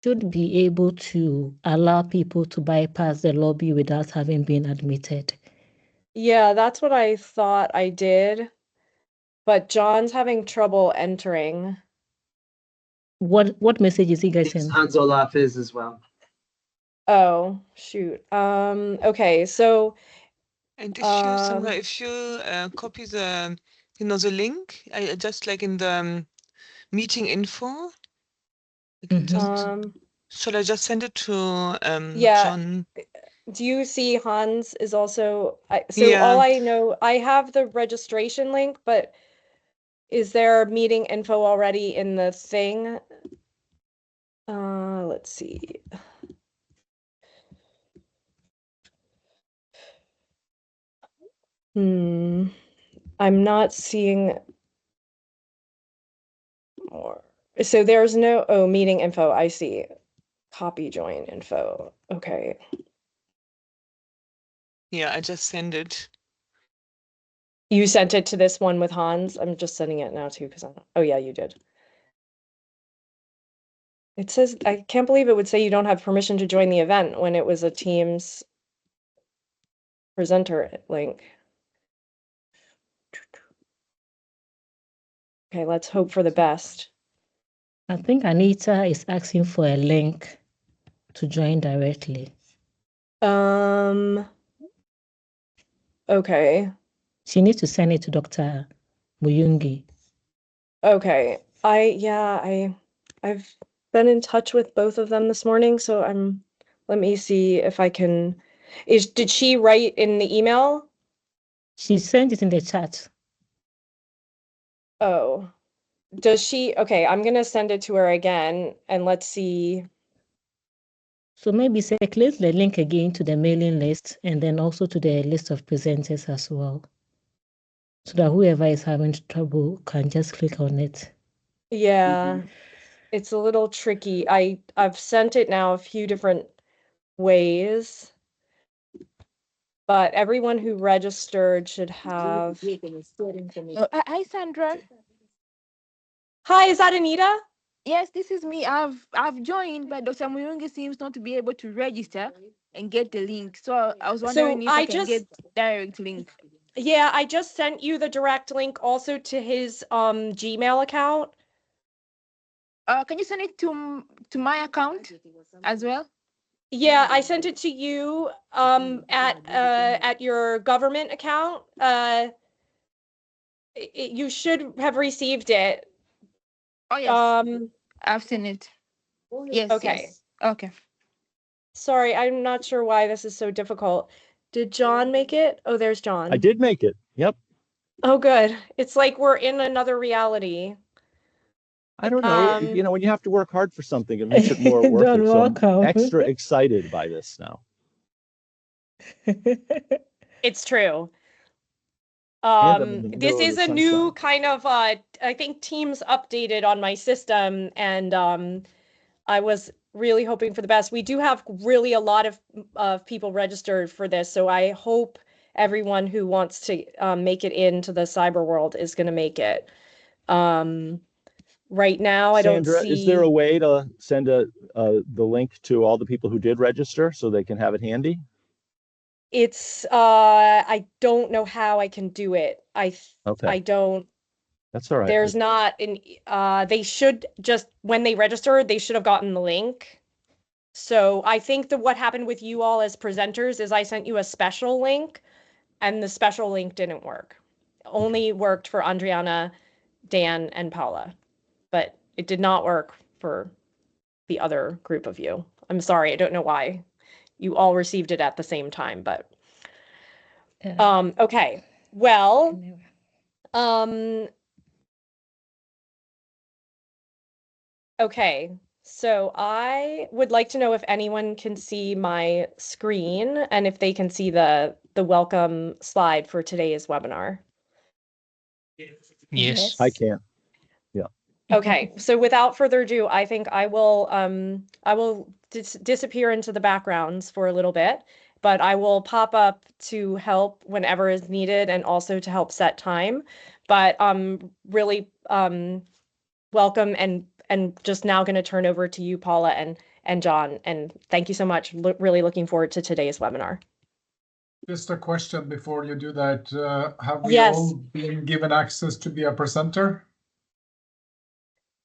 should be able to allow people to bypass the lobby without having been admitted. Yeah, that's what I thought I did, but John's having trouble entering. What message is he getting? Hans Olaf is as well. Oh, shoot. Okay, so And if you copy the the link, just like in the meeting info, you can just shall I just send it to yeah. John? Do you see Hans is also Yeah. all I know, I have the registration link, but is there meeting info already in the thing? Let's see. I'm not seeing more. So there's no, meeting info, I see. Copy join info. Okay. Yeah, I just send it. You sent it to this one with Hans? I'm just sending it now too, because oh yeah, you did. It says, I can't believe it would say you don't have permission to join the event when it was a Teams presenter link. Okay, let's hope for the best. I think Anita is asking for a link to join directly. Okay. She needs to send it to Dr. Muyungi. Okay. I've been in touch with both of them this morning, so let me see if I can. Did she write in the email? She sent it in the chat. Oh. Does she? Okay, I'm gonna send it to her again and let's see. So maybe circulate the link again to the mailing list and then also to the list of presenters as well, so that whoever is having trouble can just click on it. Yeah, it's a little tricky. I've sent it now a few different ways, but everyone who registered should have. Hi, Sandra. Hi, is that Anita? Yes, this is me. I've joined, but Dr. Muyungi seems not to be able to register and get the link. So I was wondering if I can get direct link. Yeah, I just sent you the direct link also to his Gmail account. Can you send it to my account as well? Yeah, I sent it to you at your government account. You should have received it. Oh yes. I've seen it. Yes. Okay. Yes. Okay. Sorry, I'm not sure why this is so difficult. Did John make it? Oh, there's John. I did make it. Yep. Oh, good. It's like we're in another reality. I don't know. When you have to work hard for something, it makes it more worth it. So I'm extra excited by this now. It's true. This is a new kind of, I think Teams updated on my system, and I was really hoping for the best. We do have really a lot of people registered for this, so I hope everyone who wants to make it into the cyber world is going to make it. Right now, I don't see. Sandra, is there a way to send the link to all the people who did register so they can have it handy? It's I don't know how I can do it. I don't. That's all right. There's not an they should just, when they registered, they should have gotten the link. So I think that what happened with you all as presenters is I sent you a special link and the special link didn't work. Only worked for Adriana, Dan, and Paula, but it did not work for the other group of you. I'm sorry, I don't know why you all received it at the same time, but okay. Well, okay. So I would like to know if anyone can see my screen and if they can see the welcome slide for today's webinar. Yes. I can. Yeah. Okay. So without further ado, I think I will disappear into the backgrounds for a little bit, but I will pop up to help whenever is needed and also to help set time. But really welcome, and just now going to turn over to you, Paula, and and John. And thank you so much. Really looking forward to today's webinar. Just a question before you do that. Have we all been given access to be a presenter?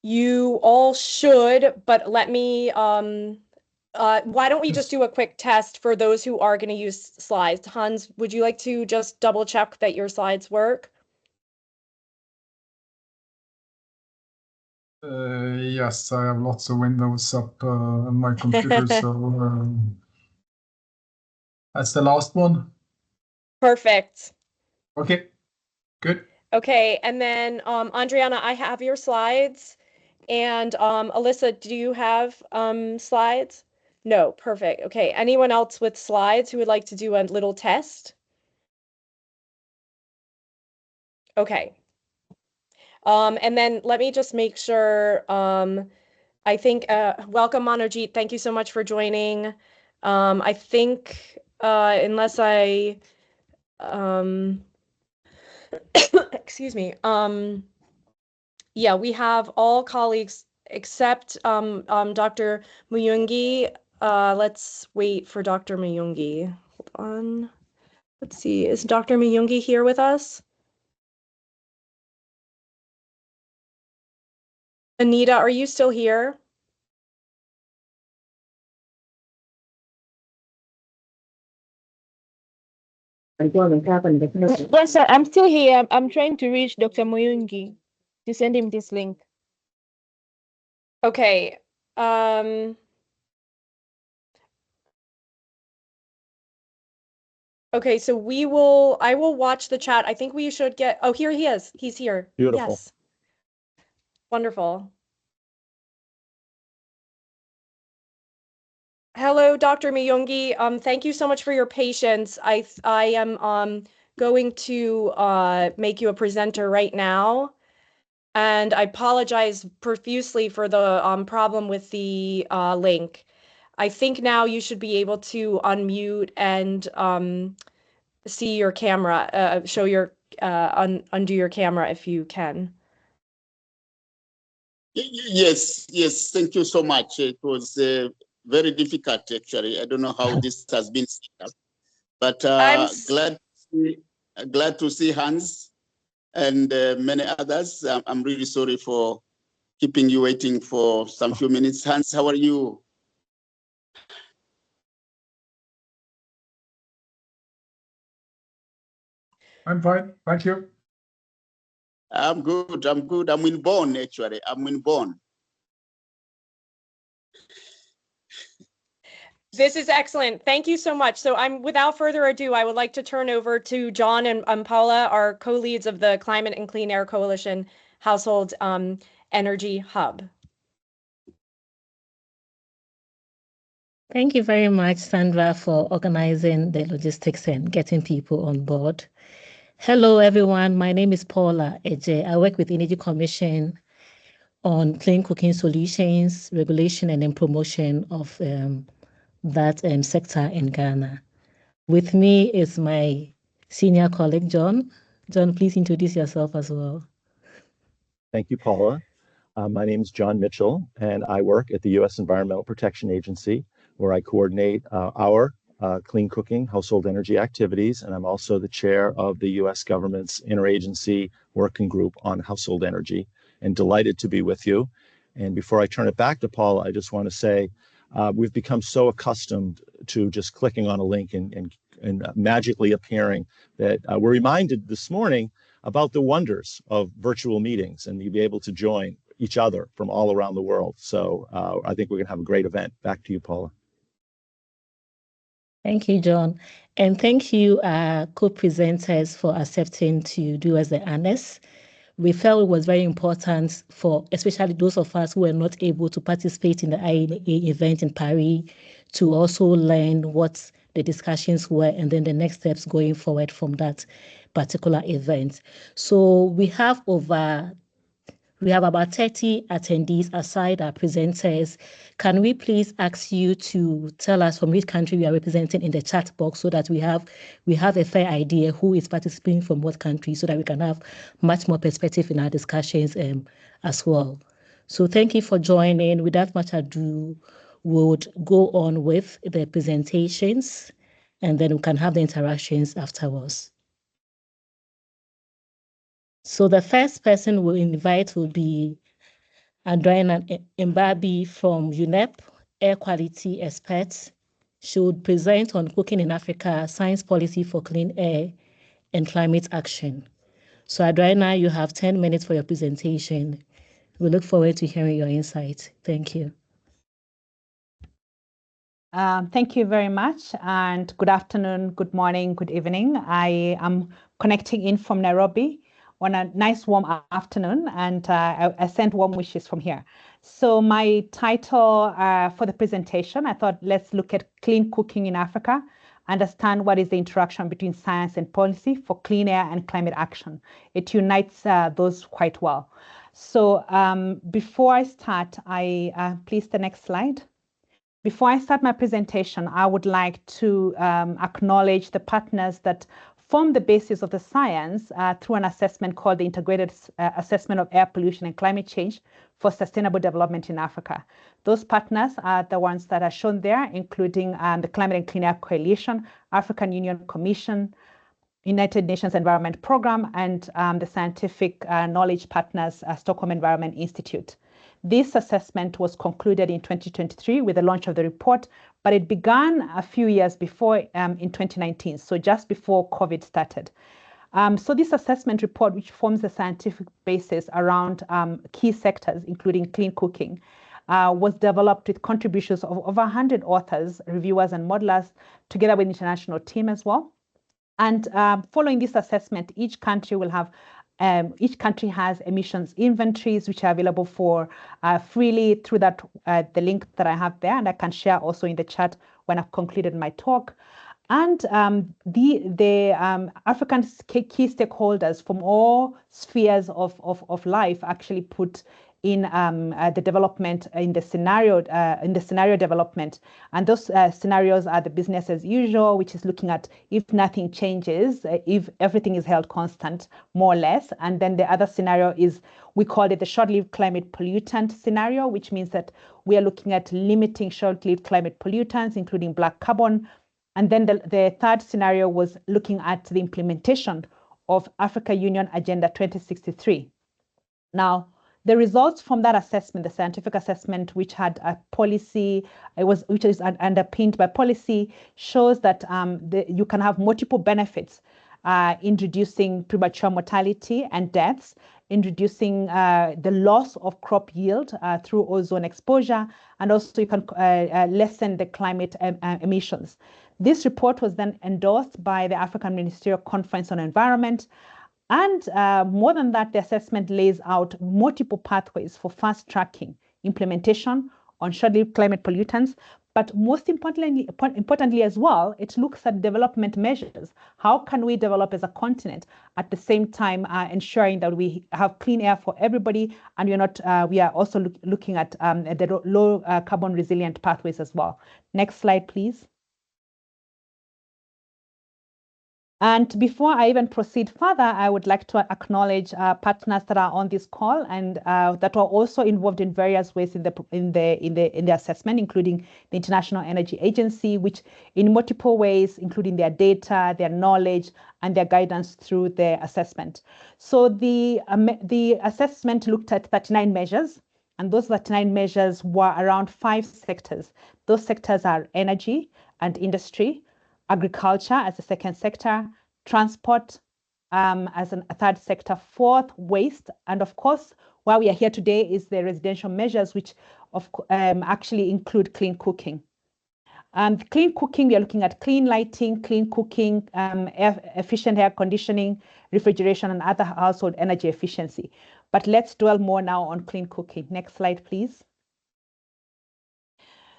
You all should, but let me, why don't we just do a quick test for those who are going to use slides? Hans, would you like to just double check that your slides work? Yes, I have lots of windows up on my computer, so that's the last one. Perfect. Okay, good. Okay, and then Andriana, I have your slides. And Alyssa, do you have slides? No, perfect. Okay, anyone else with slides who would like to do a little test? Okay. And then let me just make sure, I think, welcome Manojit, thank you so much for joining. I think, unless I, excuse me, yeah, we have all colleagues except Dr. Muyungi. Let's wait for Dr. Muyungi. Hold on. Let's see, is Dr. Muyungi here with us? Anita, are you still here? Yes, sir, I'm still here. I'm trying to reach Dr. Muyungi to send him this link. Okay. Okay, so I will watch the chat. I think we should get, oh, here he is. He's here. Beautiful. Yes. Wonderful. Hello, Dr. Muyungi. Thank you so much for your patience. I am going to make you a presenter right now. And I apologize profusely for the problem with the link. I think now you should be able to unmute and see your camera, show your, undo your camera if you can. Yes, thank you so much. It was very difficult, actually. I don't know how this has been set up, but glad to see Hans and many others. I'm really sorry for keeping you waiting for some few minutes. Hans, how are you? I'm fine, thank you. I'm good. I'm in Bonn, actually. I'm in Bonn. This is excellent. Thank you so much. So without further ado, I would like to turn over to John and Paula, our co-leads of the Climate and Clean Air Coalition Household Energy Hub. Thank you very much, Sandra, for organizing the logistics and getting people on board. Hello, everyone. My name is Paula Eje. I work with the Energy Commission on clean cooking solutions, regulation, and then promotion of that sector in Ghana. With me is my senior colleague, John. John, please introduce yourself as well. Thank you, Paula. My name is John Mitchell, and I work at the U.S. Environmental Protection Agency, where I coordinate our clean cooking household energy activities, and I'm also the chair of the U.S. government's interagency working group on household energy, and delighted to be with you. And before I turn it back to Paula, I just want to say we've become so accustomed to just clicking on a link and magically appearing that we're reminded this morning about the wonders of virtual meetings, and you'll be able to join each other from all around the world. So I think we're going to have a great event. Back to you, Paula. Thank you, John. And thank you, co-presenters, for accepting to do as the honors. We felt it was very important for especially those of us who were not able to participate in the IEA event in Paris to also learn what the discussions were and then the next steps going forward from that particular event. So we have about 30 attendees aside our presenters. Can we please ask you to tell us from which country we are representing in the chat box so that we have a fair idea who is participating from what country so that we can have much more perspective in our discussions as well. So thank you for joining. Without much ado, would go on with the presentations, and then we can have the interactions afterwards. So the first person we'll invite will be Adesina Mbabi from UNEP, air quality expert. She would present on cooking in Africa, science policy for clean air and climate action. So Adesina, you have 10 minutes for your presentation. We look forward to hearing your insights. Thank you. Thank you very much, and good afternoon, good morning, good evening. I am connecting in from Nairobi on a nice warm afternoon, and I send warm wishes from here. So my title for the presentation, I thought let's look at clean cooking in Africa, understand what is the interaction between science and policy for clean air and climate action. It unites those quite well. So before I start, please the next slide. Before I start my presentation, I would like to acknowledge the partners that form the basis of the science through an assessment called the Integrated Assessment of Air Pollution and Climate Change for Sustainable Development in Africa. Those partners are the ones that are shown there, including the Climate and Clean Air Coalition, African Union Commission, United Nations Environment Programme, and the Scientific Knowledge Partners, Stockholm Environment Institute. This assessment was concluded in 2023 with the launch of the report, but it began a few years before in 2019, so just before COVID started. So this assessment report, which forms the scientific basis around key sectors, including clean cooking, was developed with contributions of over 100 authors, reviewers, and modelers, together with an international team as well. And following this assessment, each country has emissions inventories, which are available for freely through that the link that I have there, and I can share also in the chat when I've concluded my talk. And the African key stakeholders from all spheres of life actually put in the development in the scenario development, and those scenarios are the business as usual, which is looking at if nothing changes, if everything is held constant, more or less. And then the other scenario is, we call it the short-lived climate pollutant scenario, which means that we are looking at limiting short-lived climate pollutants, including black carbon. And then the third scenario was looking at the implementation of Africa Union Agenda 2063. Now, the results from that assessment, the scientific assessment, which had a policy, which is underpinned by policy, shows that you can have multiple benefits in reducing premature mortality and deaths, in reducing the loss of crop yield through ozone exposure, and also you can lessen the climate emissions. This report was then endorsed by the African Ministerial Conference on Environment. And more than that, the assessment lays out multiple pathways for fast-tracking implementation on short-lived climate pollutants. But most importantly as well, it looks at development measures. How can we develop as a continent at the same time ensuring that we have clean air for everybody, and we are also looking at the low carbon resilient pathways as well. Next slide, please. And before I even proceed further, I would like to acknowledge partners that are on this call and that are also involved in various ways in the assessment, including the International Energy Agency, which in multiple ways, including their data, their knowledge, and their guidance through the assessment. So the assessment looked at 39 measures, and those 39 measures were around 5 sectors. Those sectors are energy and industry, agriculture as a second sector, transport as a third sector, fourth, waste, and of course, why we are here today is the residential measures, which actually include clean cooking. Clean cooking, we are looking at clean lighting, clean cooking, efficient air conditioning, refrigeration, and other household energy efficiency. But let's dwell more now on clean cooking. Next slide, please.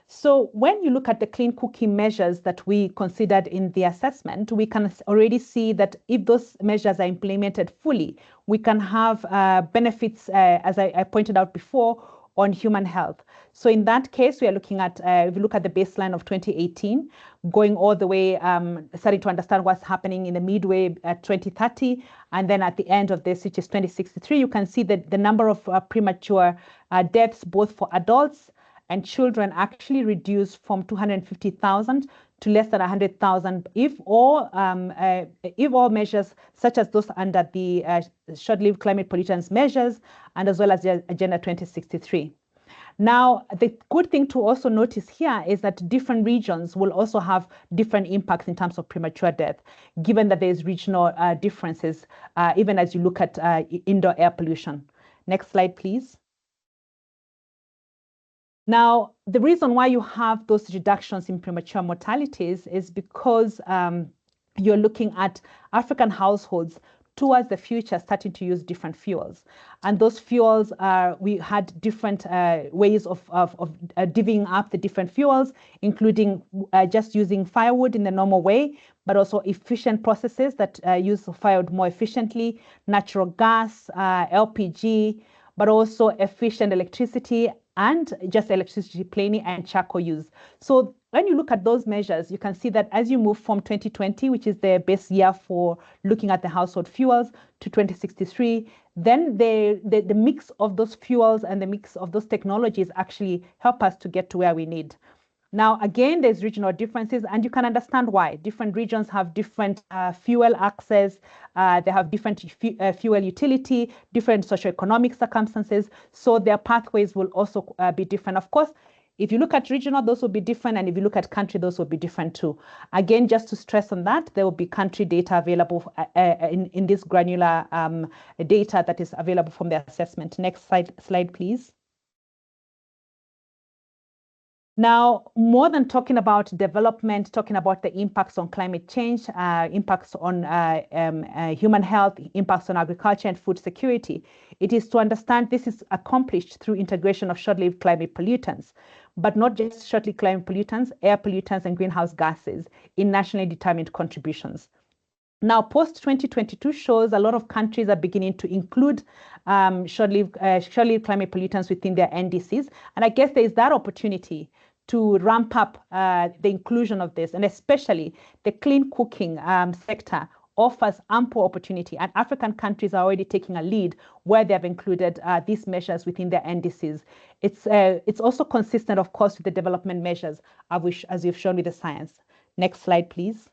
So when you look at the clean cooking measures that we considered in the assessment, we can already see that if those measures are implemented fully, we can have benefits, as I pointed out before, on human health. So in that case, we are looking at, if you look at the baseline of 2018, going all the way, starting to understand what's happening in the midway at 2030, and then at the end of this, which is 2063, you can see that the number of premature deaths, both for adults and children actually reduced from 250,000 to less than 100,000 if all measures such as those under the short-lived climate pollutants measures and as well as the Agenda 2063. Now, the good thing to also notice here is that different regions will also have different impacts in terms of premature death, given that there's regional differences, even as you look at indoor air pollution. Next slide, please. Now, the reason why you have those reductions in premature mortalities is because you're looking at African households towards the future starting to use different fuels. And those fuels we had different ways of divvying up the different fuels, including just using firewood in the normal way, but also efficient processes that use firewood more efficiently, natural gas, LPG, but also efficient electricity and just electricity plainly and charcoal use. So when you look at those measures, you can see that as you move from 2020, which is the best year for looking at the household fuels, to 2063, then the mix of those fuels and the mix of those technologies actually help us to get to where we need. Now, again, there's regional differences, and you can understand why. Different regions have different fuel access, they have different fuel utility, different socioeconomic circumstances, so their pathways will also be different. Of course, if you look at regional, those will be different, and if you look at country, those will be different too. Again, just to stress on that, there will be country data available in this granular data that is available from the assessment. Next slide, please. Now, more than talking about development, talking about the impacts on climate change, impacts on human health, impacts on agriculture and food security, it is to understand this is accomplished through integration of short-lived climate pollutants, but not just short-lived climate pollutants, air pollutants and greenhouse gases in nationally determined contributions. Now, post-2022 shows a lot of countries are beginning to include short-lived climate pollutants within their NDCs. And I guess there is that opportunity to ramp up the inclusion of this, and especially the clean cooking sector offers ample opportunity. And African countries are already taking a lead where they have included these measures within their NDCs. It's also consistent, of course, with the development measures, as you've shown with the science. Next slide, please.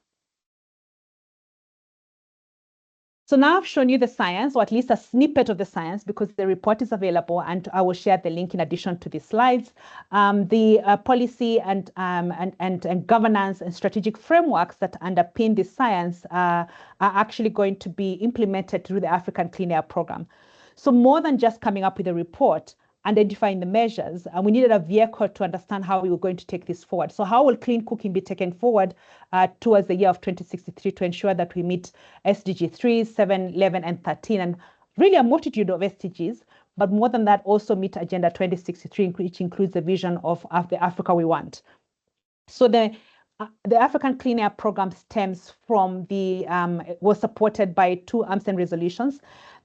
So now I've shown you the science, or at least a snippet of the science, because the report is available, and I will share the link in addition to the slides. The policy and governance and strategic frameworks that underpin this science are actually going to be implemented through the African Clean Air Program. So more than just coming up with a report, identifying the measures, and we needed a vehicle to understand how we were going to take this forward. So how will clean cooking be taken forward towards the year of 2063 to ensure that we meet SDG 3, 7, 11, and 13, and really a multitude of SDGs, but more than that, also meet Agenda 2063, which includes the vision of the Africa we want. So the African Clean Air Program stems from was supported by 2 AMSEN resolutions.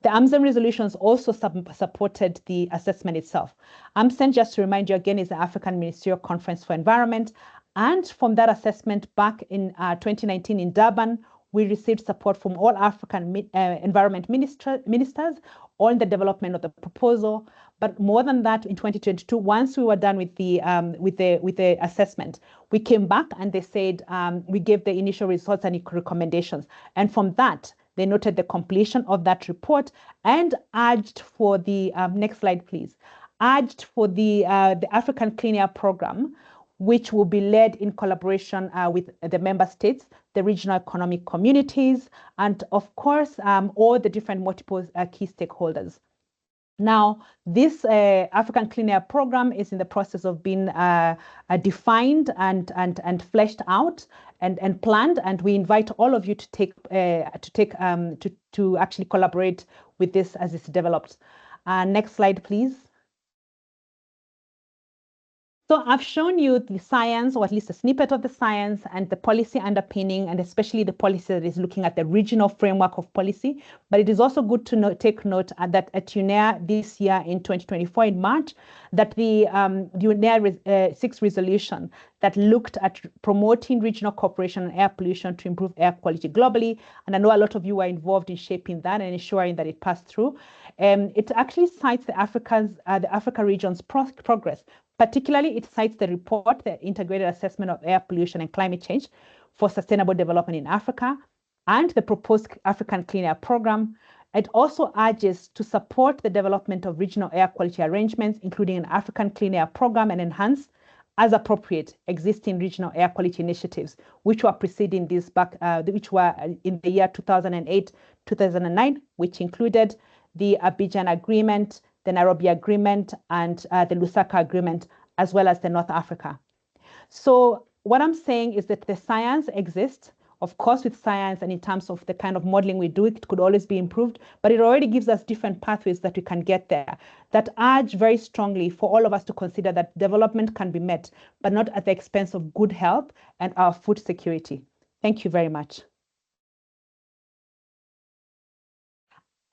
The AMSEN resolutions also supported the assessment itself. AMSEN, just to remind you again, is the African Ministerial Conference for Environment. And from that assessment back in 2019 in Durban, we received support from all African environment ministers on the development of the proposal. But more than that, in 2022, once we were done with the assessment, we came back and they said we gave the initial results and recommendations. And from that, they noted the completion of that report and urged for the next slide, please. Urged for the African Clean Air Program, which will be led in collaboration with the member states, the regional economic communities, and of course, all the different multiple key stakeholders. Now, this African Clean Air Program is in the process of being defined and fleshed out and planned, and we invite all of you to actually collaborate with this as it's developed. Next slide, please. So I've shown you the science, or at least a snippet of the science, and the policy underpinning, and especially the policy that is looking at the regional framework of policy. But it is also good to take note that at UNEA this year in 2024 in March, that the UNEA 6 resolution that looked at promoting regional cooperation on air pollution to improve air quality globally. And I know a lot of you were involved in shaping that and ensuring that it passed through. It actually cites the Africa region's progress Particularly, it cites the report, the Integrated Assessment of Air Pollution and Climate Change for Sustainable Development in Africa, and the proposed African Clean Air Program. It also urges to support the development of regional air quality arrangements, including an African Clean Air Program, and enhance, as appropriate, existing regional air quality initiatives, which were preceding this which were in the year 2008, 2009, which included the Abidjan Agreement, the Nairobi Agreement, and the Lusaka Agreement, as well as the North Africa. So what I'm saying is that the science exists. Of course, with science and in terms of the kind of modeling we do, it could always be improved, but it already gives us different pathways that we can get there that urge very strongly for all of us to consider that development can be met, but not at the expense of good health and our food security. Thank you very much.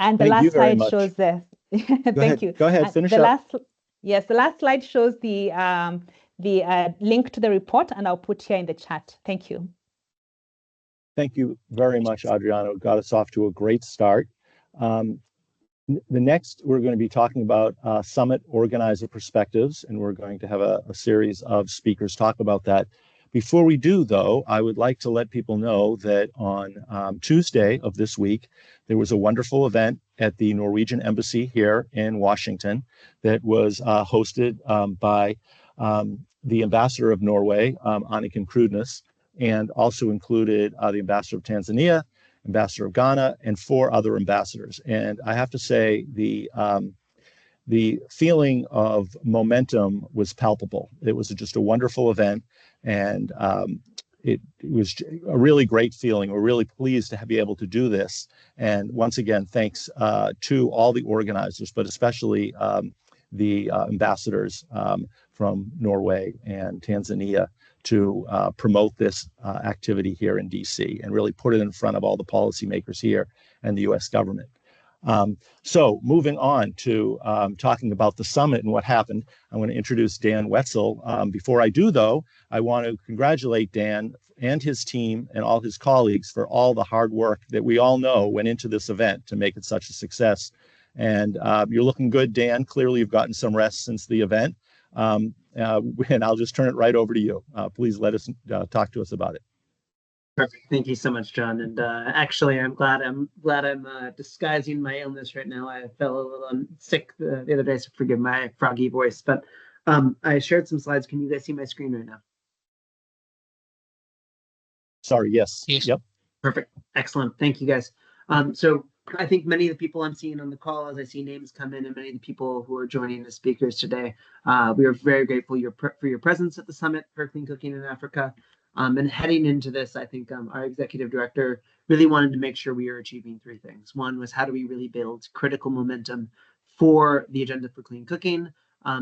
And the last slide shows the, thank you. Go ahead, finish up. Yes, the last slide shows the link to the report, and I'll put here in the chat. Thank you. Thank you very much, Adriano. Got us off to a great start. The next, we're going to be talking about summit organizer perspectives, and we're going to have a series of speakers talk about that. Before we do, though, I would like to let people know that on Tuesday of this week, there was a wonderful event at the Norwegian Embassy here in Washington that was hosted by the ambassador of Norway, Anniken Krudnes, and also included the ambassador of Tanzania, ambassador of Ghana, and 4 other ambassadors. And I have to say, the feeling of momentum was palpable. It was just a wonderful event, and it was a really great feeling. We're really pleased to be able to do this. And once again, thanks to all the organizers, but especially the ambassadors from Norway and Tanzania to promote this activity here in DC and really put it in front of all the policymakers here and the US government. So moving on to talking about the summit and what happened, I'm going to introduce Dan Wetzel. Before I do, though, I want to congratulate Dan and his team and all his colleagues for all the hard work that we all know went into this event to make it such a success. And you're looking good, Dan. Clearly, you've gotten some rest since the event. And I'll just turn it right over to you. Please let us talk to us about it. Perfect. Thank you so much, John. And actually, I'm glad I'm disguising my illness right now. I fell a little sick the other day, so forgive my froggy voice. But I shared some slides. Can you guys see my screen right now? Sorry. Yes. Yep. Perfect. Excellent. Thank you, guys. So I think many of the people I'm seeing on the call, as I see names come in, and many of the people who are joining as speakers today, we are very grateful for your presence at the Summit for Clean Cooking in Africa. And heading into this, I think our executive director really wanted to make sure we are achieving 3 things. One was, how do we really build critical momentum for the agenda for clean cooking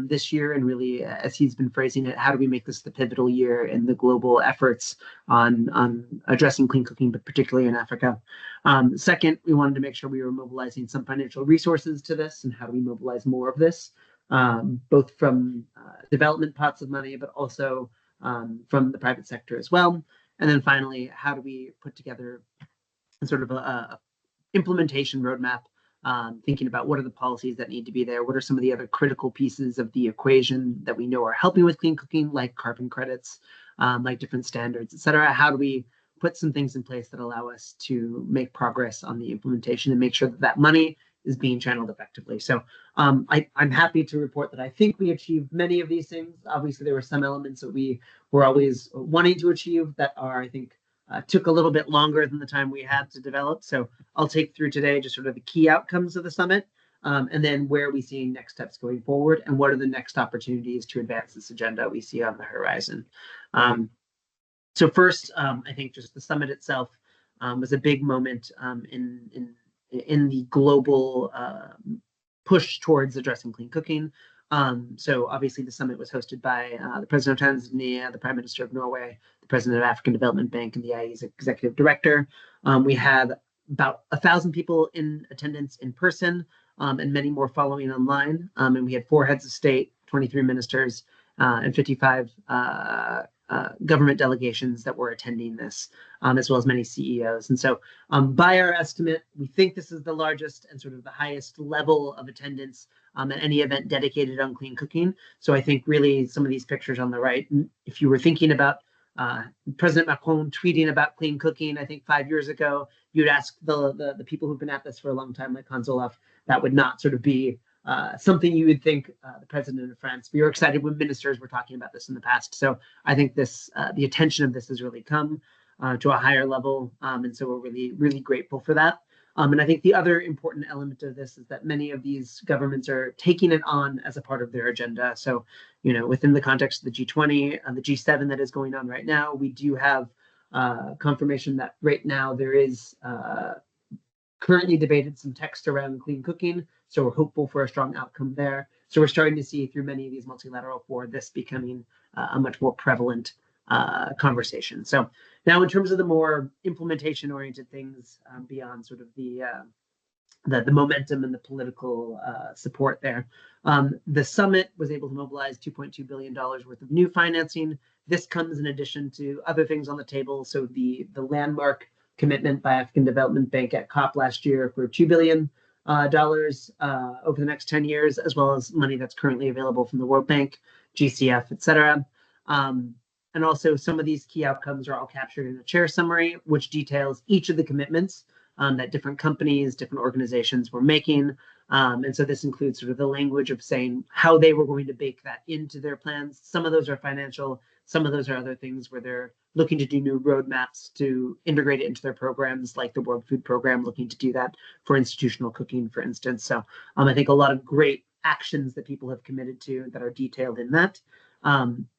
this year? And really, as he's been phrasing it, how do we make this the pivotal year in the global efforts on addressing clean cooking, but particularly in Africa? Second, we wanted to make sure we were mobilizing some financial resources to this, and how do we mobilize more of this, both from development pots of money, but also from the private sector as well. And then finally, how do we put together sort of a implementation roadmap, thinking about what are the policies that need to be there, what are some of the other critical pieces of the equation that we know are helping with clean cooking, like carbon credits, like different standards, et cetera. How do we put some things in place that allow us to make progress on the implementation and make sure that that money is being channeled effectively? So I'm happy to report that I think we achieved many of these things. Obviously, there were some elements that we were always wanting to achieve that are, I think, took a little bit longer than the time we had to develop. So I'll take through today just sort of the key outcomes of the summit, and then where are we seeing next steps going forward, and what are the next opportunities to advance this agenda we see on the horizon. So first, I think just the summit itself was a big moment in the global push towards addressing clean cooking. So obviously the summit was hosted by the President of Tanzania, the Prime Minister of Norway, the President of African Development Bank, and the IEA's Executive Director. We had about 1,000 people in attendance in person, and many more following online. And we had 4 heads of state, 23 ministers, and 55 government delegations that were attending this, as well as many CEOs. And so by our estimate, we think this is the largest and sort of the highest level of attendance and any event dedicated on clean cooking. So I think really some of these pictures on the right, if you were thinking about President Macron tweeting about clean cooking, I think 5 years ago, you'd ask the people who've been at this for a long time, like Hans Olaf, that would not sort of be something you would think the president of France. We were excited when ministers were talking about this in the past. So I think this the attention of this has really come to a higher level, and so we're really, really grateful for that. And I think the other important element of this is that many of these governments are taking it on as a part of their agenda. So, you know, within the context of the G20 and the G7 that is going on right now, we do have confirmation that right now there is currently debated some text around clean cooking. So we're hopeful for a strong outcome there. So we're starting to see through many of these multilateral fora this becoming a much more prevalent conversation. So now in terms of the more implementation oriented things beyond sort of the momentum and the political support there, the summit was able to mobilize $2.2 billion worth of new financing. This comes in addition to other things on the table. So the landmark commitment by African Development Bank at COP last year for $2 billion over the next 10 years, as well as money that's currently available from the World Bank, GCF, et cetera. And also some of these key outcomes are all captured in a chair summary, which details each of the commitments that different companies, different organizations were making. And so this includes sort of the language of saying how they were going to bake that into their plans. Some of those are financial, some of those are other things where they're looking to do new roadmaps to integrate it into their programs, like the World Food Program, looking to do that for institutional cooking, for instance. So I think a lot of great actions that people have committed to that are detailed in that.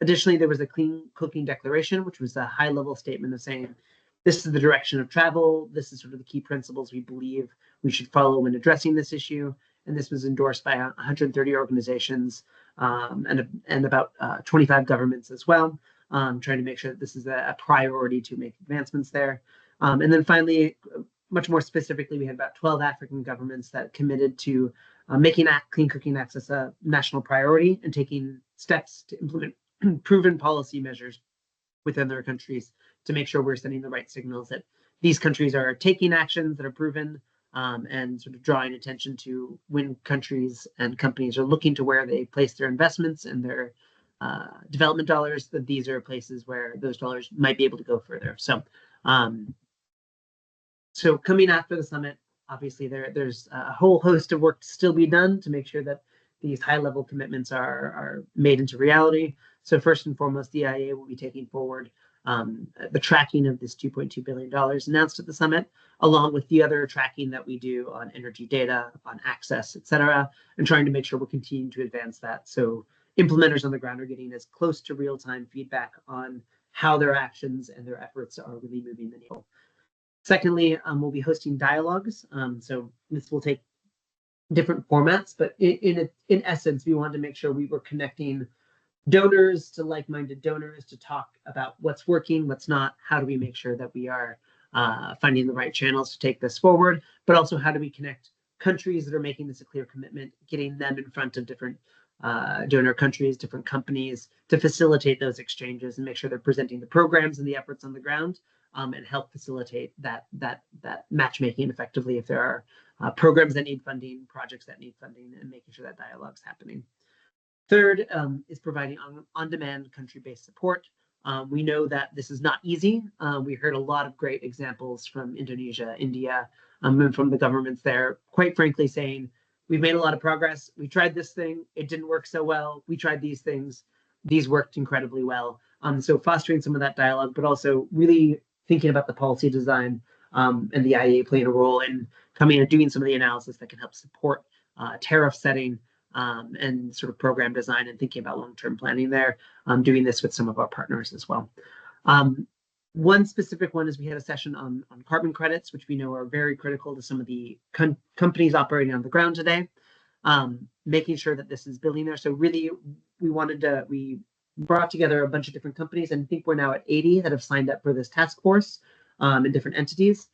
Additionally, there was a Clean Cooking Declaration, which was a high-level statement of saying, this is the direction of travel. This is sort of the key principles we believe we should follow when addressing this issue. And this was endorsed by 130 organizations and about 25 governments as well, trying to make sure that this is a priority to make advancements there. And then finally, much more specifically, we had about 12 African governments that committed to making clean cooking access a national priority and taking steps to implement proven policy measures within their countries to make sure we're sending the right signals that these countries are taking actions that are proven and sort of drawing attention to when countries and companies are looking to where they place their investments and their development dollars, that these are places where those dollars might be able to go further. So, so coming after the summit, obviously there's a whole host of work to still be done to make sure that these high-level commitments are made into reality. So first and foremost, the IEA will be taking forward the tracking of this $2.2 billion announced at the summit, along with the other tracking that we do on energy data, on access, et cetera, and trying to make sure we're continuing to advance that. So implementers on the ground are getting as close to real-time feedback on how their actions and their efforts are really moving the needle. Secondly, we'll be hosting dialogues. So this will take different formats, but in essence, we wanted to make sure we were connecting donors to like-minded donors to talk about what's working, what's not, how do we make sure that we are finding the right channels to take this forward, but also how do we connect countries that are making this a clear commitment, getting them in front of different donor countries, different companies to facilitate those exchanges and make sure they're presenting the programs and the efforts on the ground and help facilitate that matchmaking effectively if there are programs that need funding, projects that need funding, and making sure that dialogue's happening. Third is providing on-demand country-based support. We know that this is not easy. We heard a lot of great examples from Indonesia, India, and from the governments there, quite frankly saying, we've made a lot of progress. We tried this thing. It didn't work so well. We tried these things. These worked incredibly well. So fostering some of that dialogue, but also really thinking about the policy design and the IEA playing a role in coming and doing some of the analysis that can help support tariff setting and sort of program design and thinking about long-term planning there, doing this with some of our partners as well. One specific one is we had a session on carbon credits, which we know are very critical to some of the companies operating on the ground today, making sure that this is building there. So really, we brought together a bunch of different companies, and I think we're now at 80 that have signed up for this task force in different entities.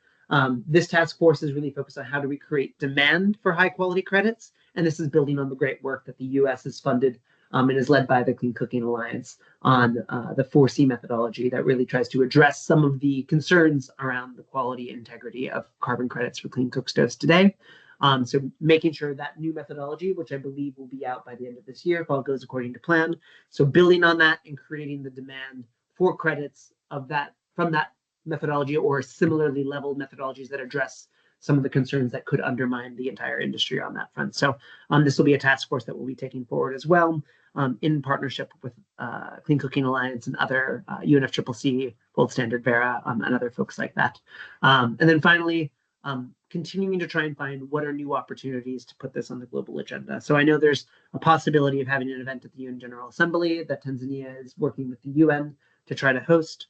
This task force is really focused on how do we create demand for high quality credits. And this is building on the great work that the US has funded and is led by the Clean Cooking Alliance on the 4C methodology that really tries to address some of the concerns around the quality and integrity of carbon credits for clean cook stoves today. So making sure that new methodology, which I believe will be out by the end of this year if all goes according to plan. So building on that and creating the demand for credits of that from that methodology or similarly leveled methodologies that address some of the concerns that could undermine the entire industry on that front. So this will be a task force that we'll be taking forward as well in partnership with Clean Cooking Alliance and other UNFCCC, Gold Standard Vera, and other folks like that. And then finally, continuing to try and find what are new opportunities to put this on the global agenda. So I know there's a possibility of having an event at the UN General Assembly that Tanzania is working with the UN to try to host.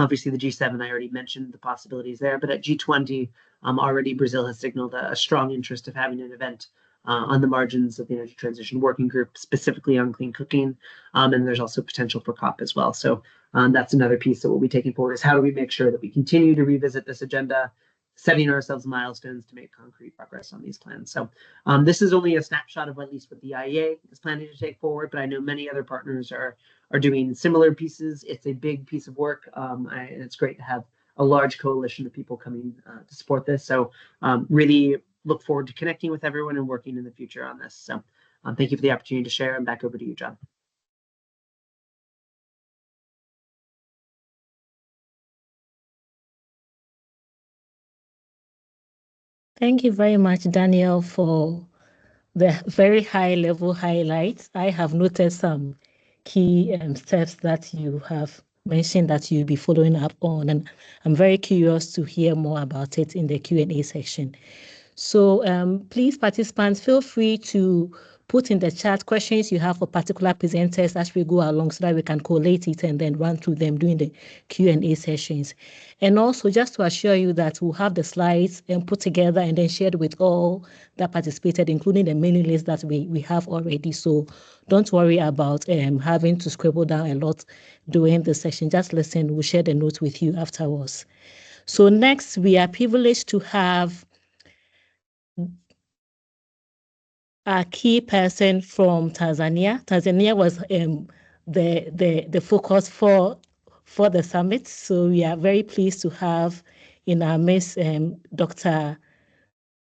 Obviously, the G7, I already mentioned the possibilities there, but at G20, already Brazil has signaled a strong interest of having an event on the margins of the Energy Transition Working Group, specifically on clean cooking. And there's also potential for COP as well. So that's another piece that we'll be taking forward is how do we make sure that we continue to revisit this agenda, setting ourselves milestones to make concrete progress on these plans. So this is only a snapshot of at least what the IEA is planning to take forward, but I know many other partners are doing similar pieces. It's a big piece of work, and it's great to have a large coalition of people coming to support this. So really look forward to connecting with everyone and working in the future on this. So thank you for the opportunity to share, and back over to you, John. Thank you very much, Daniel, for the very high-level highlights. I have noted some key steps that you have mentioned that you'll be following up on, and I'm very curious to hear more about it in the Q&A section. So please, participants, feel free to put in the chat questions you have for particular presenters as we go along so that we can collate it and then run through them during the Q&A sessions. And also just to assure you that we'll have the slides and put together and then shared with all that participated, including the mailing list that we have already. So don't worry about having to scribble down a lot during the session. Just listen, we'll share the notes with you afterwards. So next, we are privileged to have a key person from Tanzania. Tanzania was the focus for the summit. So we are very pleased to have in our midst Dr.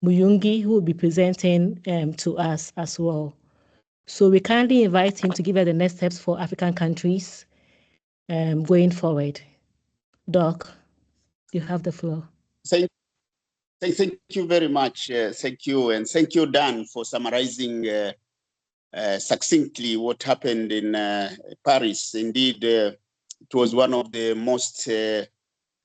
Muyungi, who will be presenting to us as well. So we kindly invite him to give us the next steps for African countries going forward. Doc, you have the floor. Thank you very much. Thank you. And thank you, Dan, for summarizing succinctly what happened in Paris. Indeed, it was one of the most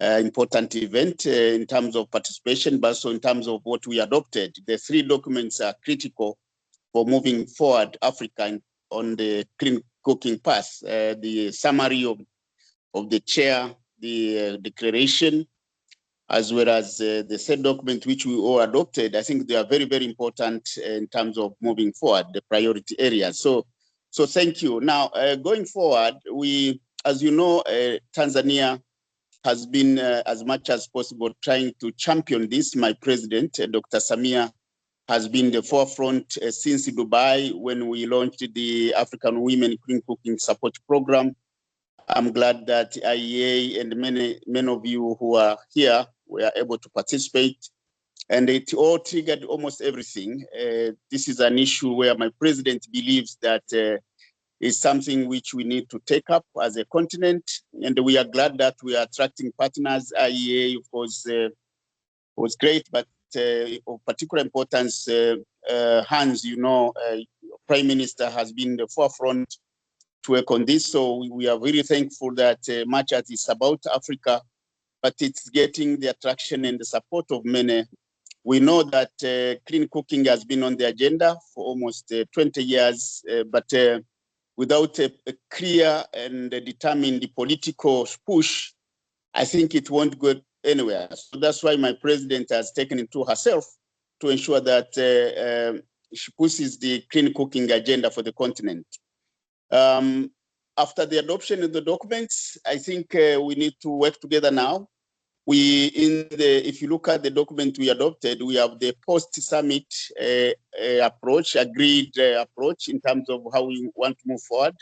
important events in terms of participation, but also in terms of what we adopted. The three documents are critical for moving forward Africa on the clean cooking path. The summary of the chair, the declaration, as well as the third document, which we all adopted. I think they are very, very important in terms of moving forward, the priority areas. So thank you. Now, going forward, as you know, Tanzania has been, as much as possible, trying to champion this. My president, Dr. Samia, has been the forefront since Dubai when we launched the African Women Clean Cooking Support Program. I'm glad that IEA and many of you who are here were able to participate, and it all triggered almost everything. This is an issue where my president believes that is something which we need to take up as a continent, and we are glad that we are attracting partners. IEA, of course, was great, but of particular importance, Hans, Prime Minister has been the forefront to work on this. So we are very thankful that much as it's about Africa, but it's getting the attraction and the support of many. We know that clean cooking has been on the agenda for almost 20 years, but without a clear and determined political push, I think it won't go anywhere. So that's why my president has taken it to herself to ensure that she pushes the clean cooking agenda for the continent. After the adoption of the documents, I think we need to work together now. If you look at the document we adopted, we have the post-summit approach, agreed approach in terms of how we want to move forward.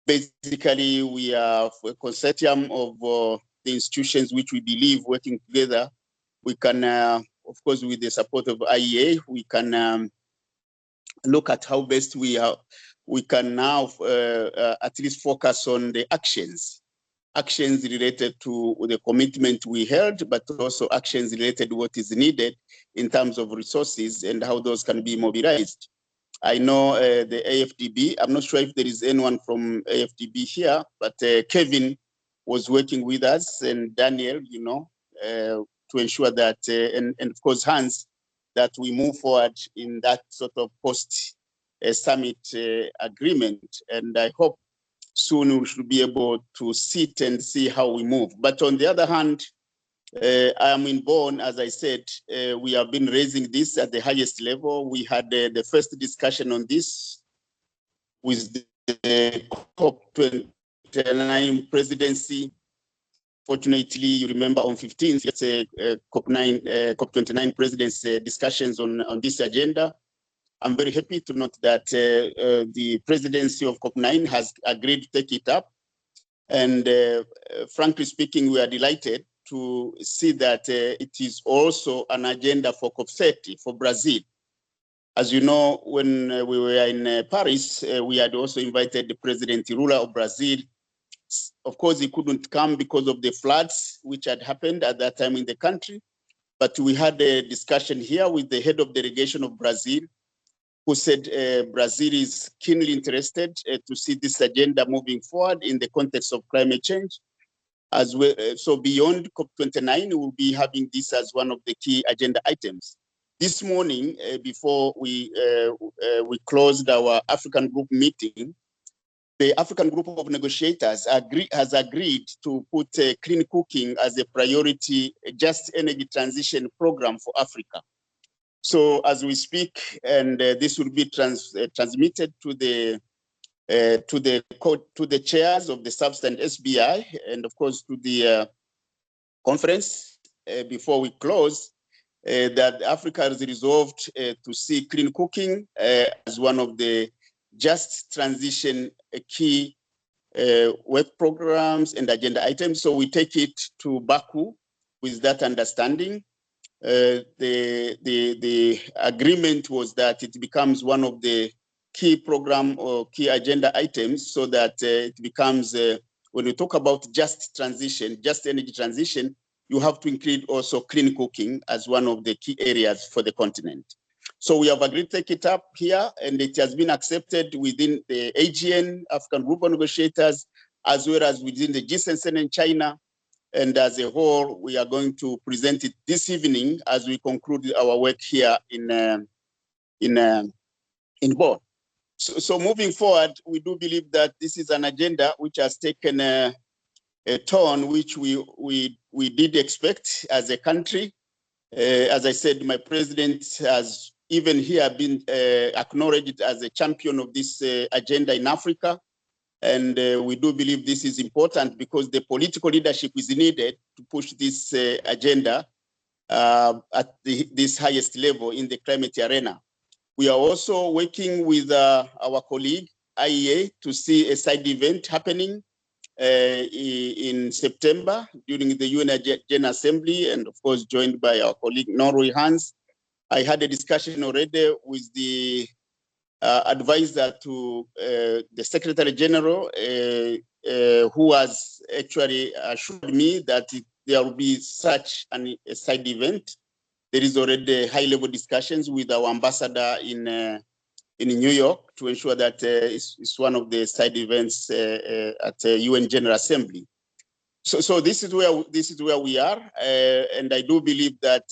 Basically, we have a consortium of the institutions which we believe working together, we can of course, with the support of IEA, we can look at how best we can now at least focus on the actions related to the commitment we held, but also actions related to what is needed in terms of resources and how those can be mobilized. I know the AFDB, I'm not sure if there is anyone from AFDB here, but Kevin was working with us, and Daniel, to ensure that, and of course Hans, that we move forward in that sort of post-summit agreement. And I hope soon we should be able to sit and see how we move. But on the other hand, I am in Bonn, as I said, we have been raising this at the highest level. We had the first discussion on this with the COP29 presidency. Fortunately, you remember on 15th, it's a COP29 presidency discussions on this agenda. I'm very happy to note that the presidency of COP9 has agreed to take it up. And frankly speaking, we are delighted to see that it is also an agenda for COP30 for Brazil. As you know, when we were in Paris, we had also invited the President Lula of Brazil. Of course, he couldn't come because of the floods which had happened at that time in the country. But we had a discussion here with the head of delegation of Brazil, who said Brazil is keenly interested to see this agenda moving forward in the context of climate change. As well, so beyond COP29, we'll be having this as one of the key agenda items. This morning, before we closed our African group meeting, the African group of negotiators has agreed to put clean cooking as a priority, just energy transition program for Africa. So as we speak, and this will be transmitted to the chairs of the SABS and SBI, and of course to the conference before we close, that Africa has resolved to see clean cooking as one of the just transition key work programs and agenda items. So we take it to Baku with that understanding. The agreement was that it becomes one of the key program or key agenda items, so that it becomes, when we talk about just transition, just energy transition, you have to include also clean cooking as one of the key areas for the continent. So we have agreed to take it up here, and it has been accepted within the AGN, African Group of Negotiators, as well as within the G7 in China. And as a whole, we are going to present it this evening as we conclude our work here in Bonn. So moving forward, we do believe that this is an agenda which has taken a turn which we did expect as a country. As I said, my president has even here been acknowledged as a champion of this agenda in Africa. And we do believe this is important because the political leadership is needed to push this agenda at this highest level in the climate arena. We are also working with our colleague, IEA, to see a side event happening in September during the UN General Assembly, and of course, joined by our colleague, Norway, Hans. I had a discussion already with the advisor to the Secretary General, who has actually assured me that there will be such a side event. There is already high-level discussions with our ambassador in New York to ensure that it's one of the side events at the UN General Assembly. So this is where we are, and I do believe that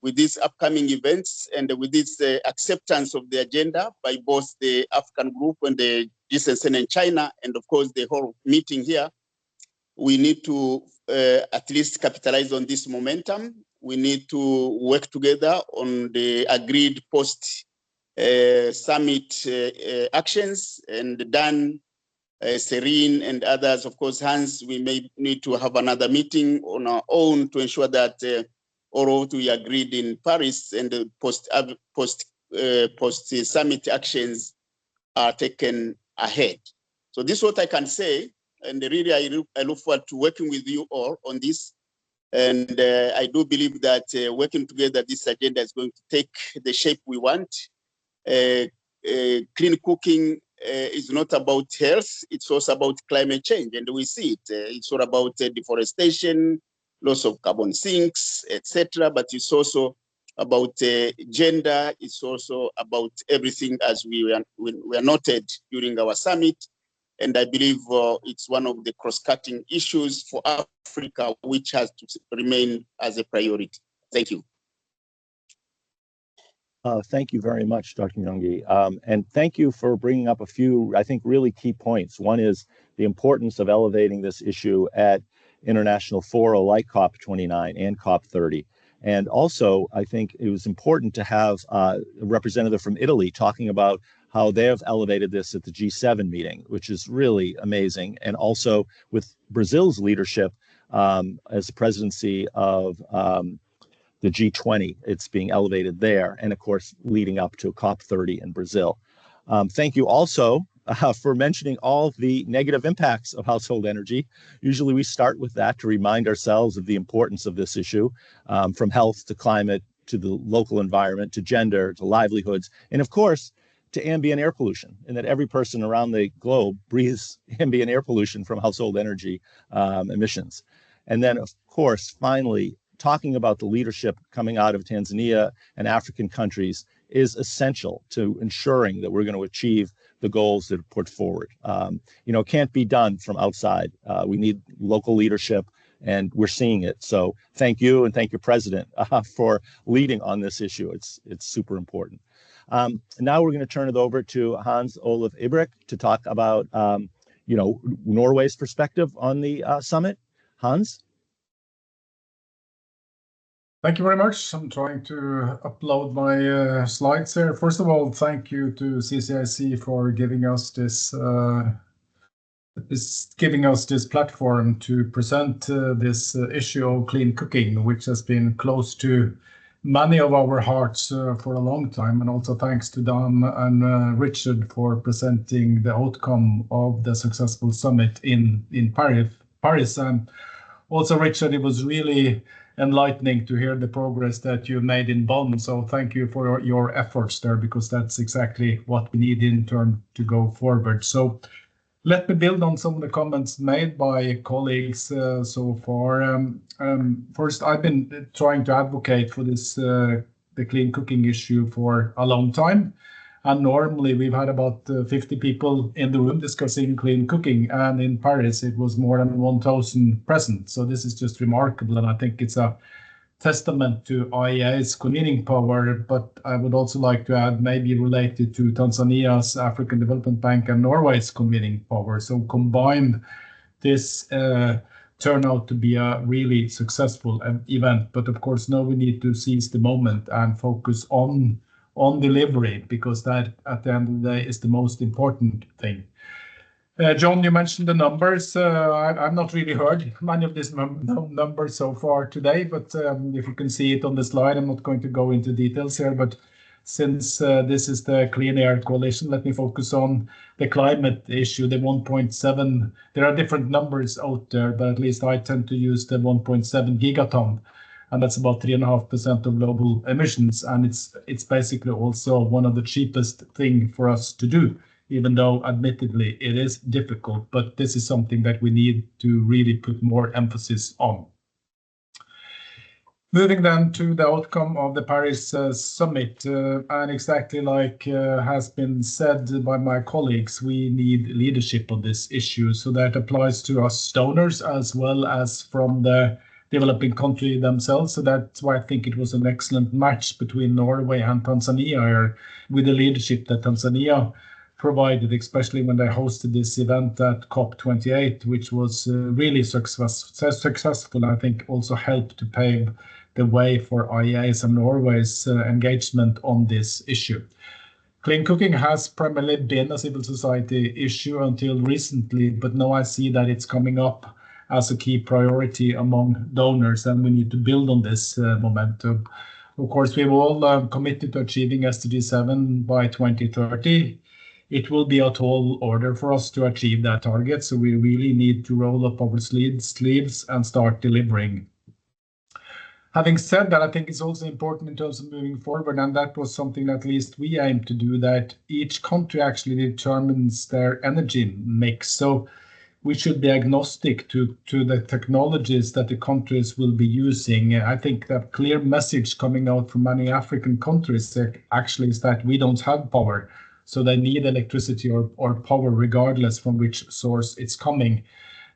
with these upcoming events and with this acceptance of the agenda by both the African group and the G7 in China, and of course the whole meeting here, we need to at least capitalize on this momentum. We need to work together on the agreed post-summit actions, and Dan, Serene, and others, of course, Hans, we may need to have another meeting on our own to ensure that all we agreed in Paris and the post-summit actions are taken ahead. So this is what I can say, and really I look forward to working with you all on this. And I do believe that working together, this agenda is going to take the shape we want. Clean cooking is not about health, it's also about climate change, and we see it. It's all about deforestation, loss of carbon sinks, etc. But it's also about gender, it's also about everything, as we were noted during our summit. And I believe it's one of the cross-cutting issues for Africa, which has to remain as a priority. Thank you. Thank you very much, Dr. Nyongi. And thank you for bringing up a few, I think, really key points. One is the importance of elevating this issue at international fora like COP29 and COP30. And also, I think it was important to have a representative from Italy talking about how they have elevated this at the G7 meeting, which is really amazing. And also with Brazil's leadership as the presidency of the G20, it's being elevated there, and of course, leading up to COP30 in Brazil. Thank you also for mentioning all the negative impacts of household energy. Usually we start with that to remind ourselves of the importance of this issue, from health to climate, to the local environment, to gender, to livelihoods, and of course, to ambient air pollution, and that every person around the globe breathes ambient air pollution from household energy emissions. And then, of course, finally, talking about the leadership coming out of Tanzania and African countries is essential to ensuring that we're going to achieve the goals that are put forward. It can't be done from outside. We need local leadership, and we're seeing it. So thank you, and thank your president for leading on this issue. It's super important. Now we're going to turn it over to Hans Olav Ibrik to talk about Norway's perspective on the summit. Hans? Thank you very much. I'm trying to upload my slides here. First of all, thank you to CCIC for giving us this platform to present this issue of clean cooking, which has been close to many of our hearts for a long time. And also thanks to Dan and Richard for presenting the outcome of the successful summit in Paris. And also, Richard, it was really enlightening to hear the progress that you made in Bonn. So thank you for your efforts there, because that's exactly what we need in turn to go forward. So let me build on some of the comments made by colleagues so far. First, I've been trying to advocate for this the clean cooking issue for a long time. And normally we've had about 50 people in the room discussing clean cooking. And in Paris, it was more than 1,000 present. So this is just remarkable. And I think it's a testament to IEA's convening power. But I would also like to add, maybe related to Tanzania's African Development Bank and Norway's convening power. So combined, this turned out to be a really successful event. But of course, now we need to seize the moment and focus on delivery, because that at the end of the day is the most important thing. John, you mentioned the numbers. I've not really heard many of these numbers so far today, but if you can see it on the slide, I'm not going to go into details here, but since this is the Clean Air Coalition, let me focus on the climate issue, the 1.7. There are different numbers out there, but at least I tend to use the 1.7 gigaton. And that's about 3.5% of global emissions. And it's basically also one of the cheapest thing for us to do, even though admittedly it is difficult. But this is something that we need to really put more emphasis on. Moving then to the outcome of the Paris summit, and exactly like has been said by my colleagues, we need leadership on this issue. So that applies to us donors as well as from the developing country themselves. So that's why I think it was an excellent match between Norway and Tanzania here, with the leadership that Tanzania provided, especially when they hosted this event at COP28, which was really successful. I think also helped to pave the way for IEA's and Norway's engagement on this issue. Clean cooking has primarily been a civil society issue until recently, but now I see that it's coming up as a key priority among donors, and we need to build on this momentum. Of course, we've all committed to achieving SDG 7 by 2030. It will be a tall order for us to achieve that target, so we really need to roll up our sleeves and start delivering. Having said that, I think it's also important in terms of moving forward, and that was something at least we aim to do, that each country actually determines their energy mix. So we should be agnostic to the technologies that the countries will be using. I think that clear message coming out from many African countries actually is that we don't have power. So they need electricity or power regardless from which source it's coming.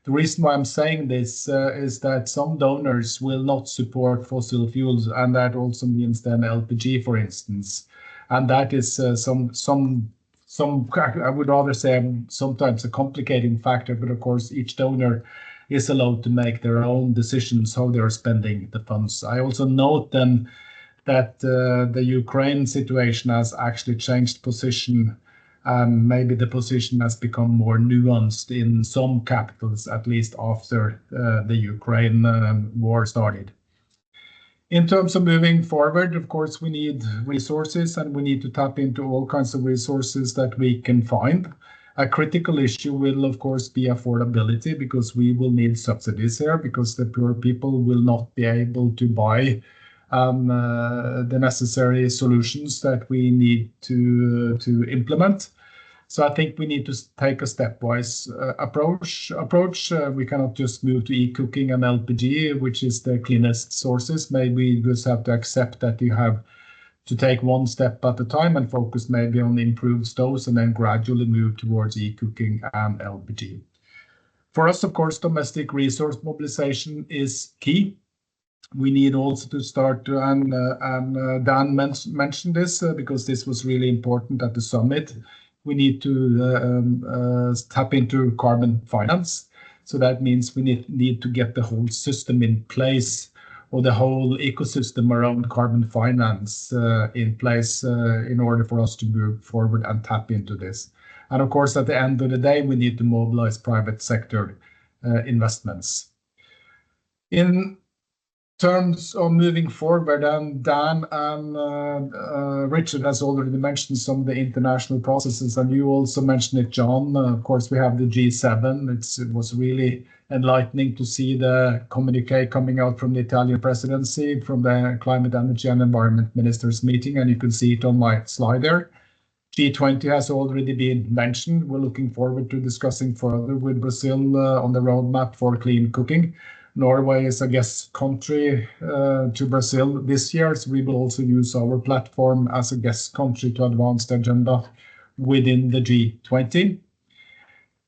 The reason why I'm saying this is that some donors will not support fossil fuels, and that also means then LPG, for instance. And that is some I would rather say sometimes a complicating factor, but of course each donor is allowed to make their own decisions how they're spending the funds. I also note then that the Ukraine situation has actually changed position. Maybe the position has become more nuanced in some capitals, at least after the Ukraine war started. In terms of moving forward, of course, we need resources, and we need to tap into all kinds of resources that we can find. A critical issue will, of course, be affordability, because we will need subsidies here, because the poor people will not be able to buy the necessary solutions that we need to implement. So I think we need to take a stepwise approach. We cannot just move to e-cooking and LPG, which is the cleanest sources. Maybe we just have to accept that you have to take one step at a time and focus maybe on improved stoves, and then gradually move towards e-cooking and LPG. For us, of course, domestic resource mobilization is key. We need also to start to, and Dan mentioned this because this was really important at the summit. We need to tap into carbon finance. So that means we need to get the whole system in place, or the whole ecosystem around carbon finance in place in order for us to move forward and tap into this. And of course, at the end of the day, we need to mobilize private sector investments. In terms of moving forward, and Dan and Richard has already mentioned some of the international processes, and you also mentioned it, John. Of course, we have the G7. It was really enlightening to see the communique coming out from the Italian presidency, from the Climate, Energy and Environment Ministers meeting, and you can see it on my slide there. G20 has already been mentioned. We're looking forward to discussing further with Brazil on the roadmap for clean cooking. Norway is a guest country to Brazil this year, so we will also use our platform as a guest country to advance the agenda within the G20.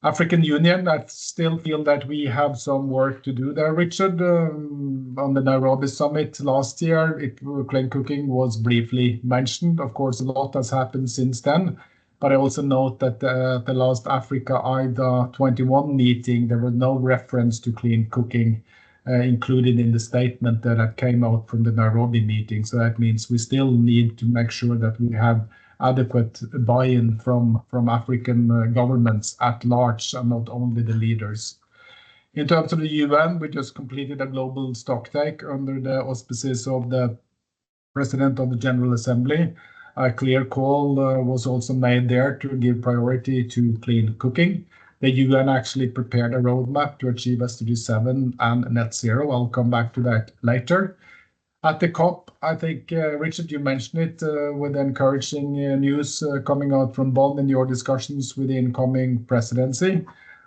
African Union, I still feel that we have some work to do there, Richard. On the Nairobi summit last year, clean cooking was briefly mentioned. Of course, a lot has happened since then. But I also note that the last Africa IDA 21 meeting, there was no reference to clean cooking included in the statement that came out from the Nairobi meeting. So that means we still need to make sure that we have adequate buy-in from African governments at large, and not only the leaders. In terms of the UN, we just completed a global stocktake under the auspices of the President of the General Assembly. A clear call was also made there to give priority to clean cooking. The UN actually prepared a roadmap to achieve SDG 7 and net zero. I'll come back to that later. At the COP, I think, Richard, you mentioned it with encouraging news coming out from Bonn in your discussions with the incoming presidency.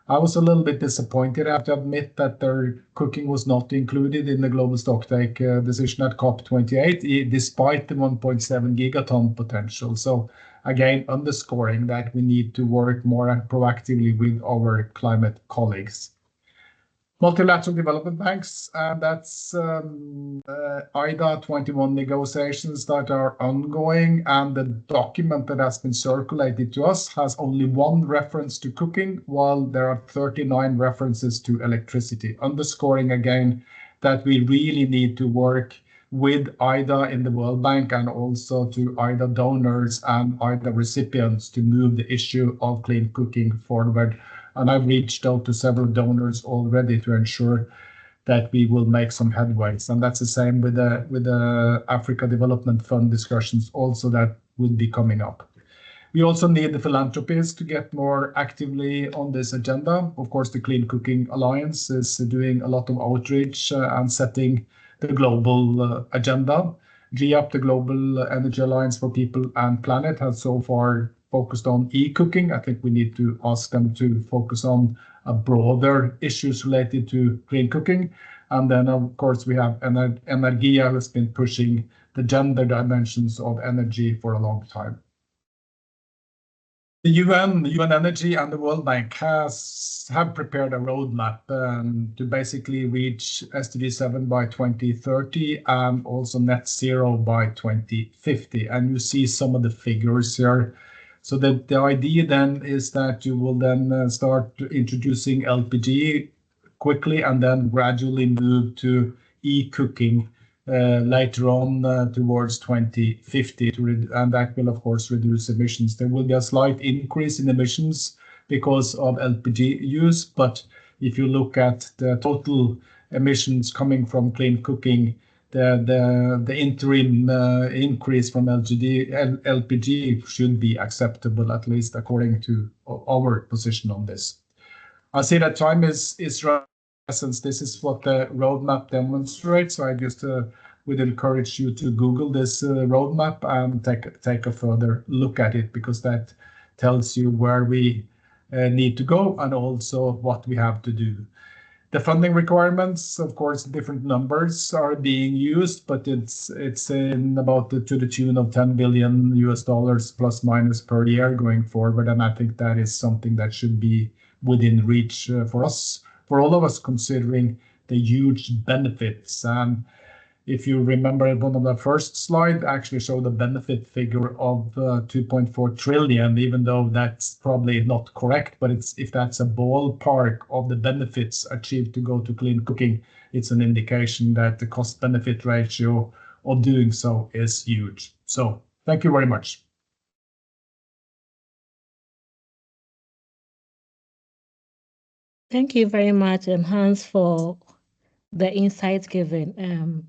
I was a little bit disappointed. I have to admit that their cooking was not included in the global stocktake decision at COP28, despite the 1.7 gigaton potential. So again, underscoring that we need to work more proactively with our climate colleagues. Multilateral development banks, and that's IDA 21 negotiations that are ongoing, and the document that has been circulated to us has only one reference to cooking, while there are 39 references to electricity, underscoring again that we really need to work with IDA in the World Bank, and also to IDA donors and IDA recipients to move the issue of clean cooking forward. And I've reached out to several donors already to ensure that we will make some headways. And that's the same with the Africa Development Fund discussions also that will be coming up. We also need the philanthropies to get more actively on this agenda. Of course, the Clean Cooking Alliance is doing a lot of outreach and setting the global agenda. GEAP, the Global Energy Alliance for People and Planet, has so far focused on e-cooking. I think we need to ask them to focus on broader issues related to clean cooking. And then, of course, we have Energia, who has been pushing the gender dimensions of energy for a long time. The UN Energy and the World Bank have prepared a roadmap to basically reach SDG 7 by 2030 and also net zero by 2050. And you see some of the figures here. So the idea then is that you will then start introducing LPG quickly and then gradually move to e-cooking later on towards 2050, and that will of course reduce emissions. There will be a slight increase in emissions because of LPG use, but if you look at the total emissions coming from clean cooking, the interim increase from LPG should be acceptable, at least according to our position on this. I see that time is essence. This is what the roadmap demonstrates. So I just would encourage you to Google this roadmap and take a further look at it, because that tells you where we need to go and also what we have to do. The funding requirements, of course, different numbers are being used, but it's in about to the tune of $10 billion plus minus per year going forward, and I think that is something that should be within reach for us, for all of us, considering the huge benefits. And if you remember, one of the first slide actually showed a benefit figure of 2.4 trillion, even though that's probably not correct. But if that's a ballpark of the benefits achieved to go to clean cooking, it's an indication that the cost-benefit ratio of doing so is huge. So thank you very much. Thank you very much, Hans, for the insights given.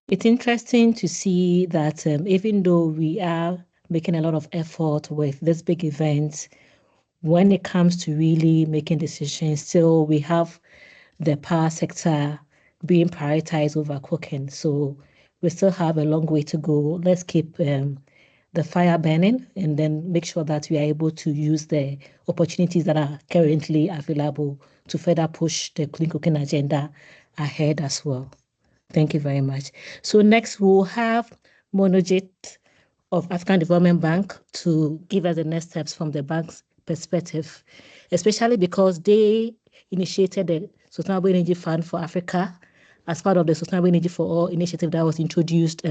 It's interesting to see that even though we are making a lot of effort with this big event, when it comes to really making decisions, still we have the power sector being prioritized over cooking. So we still have a long way to go. Let's keep the fire burning and then make sure that we are able to use the opportunities that are currently available to further push the clean cooking agenda ahead as well. Thank you very much. So next we'll have Monojit of African Development Bank to give us the next steps from the bank's perspective, especially because they initiated the Sustainable Energy Fund for Africa as part of the Sustainable Energy for All initiative that was introduced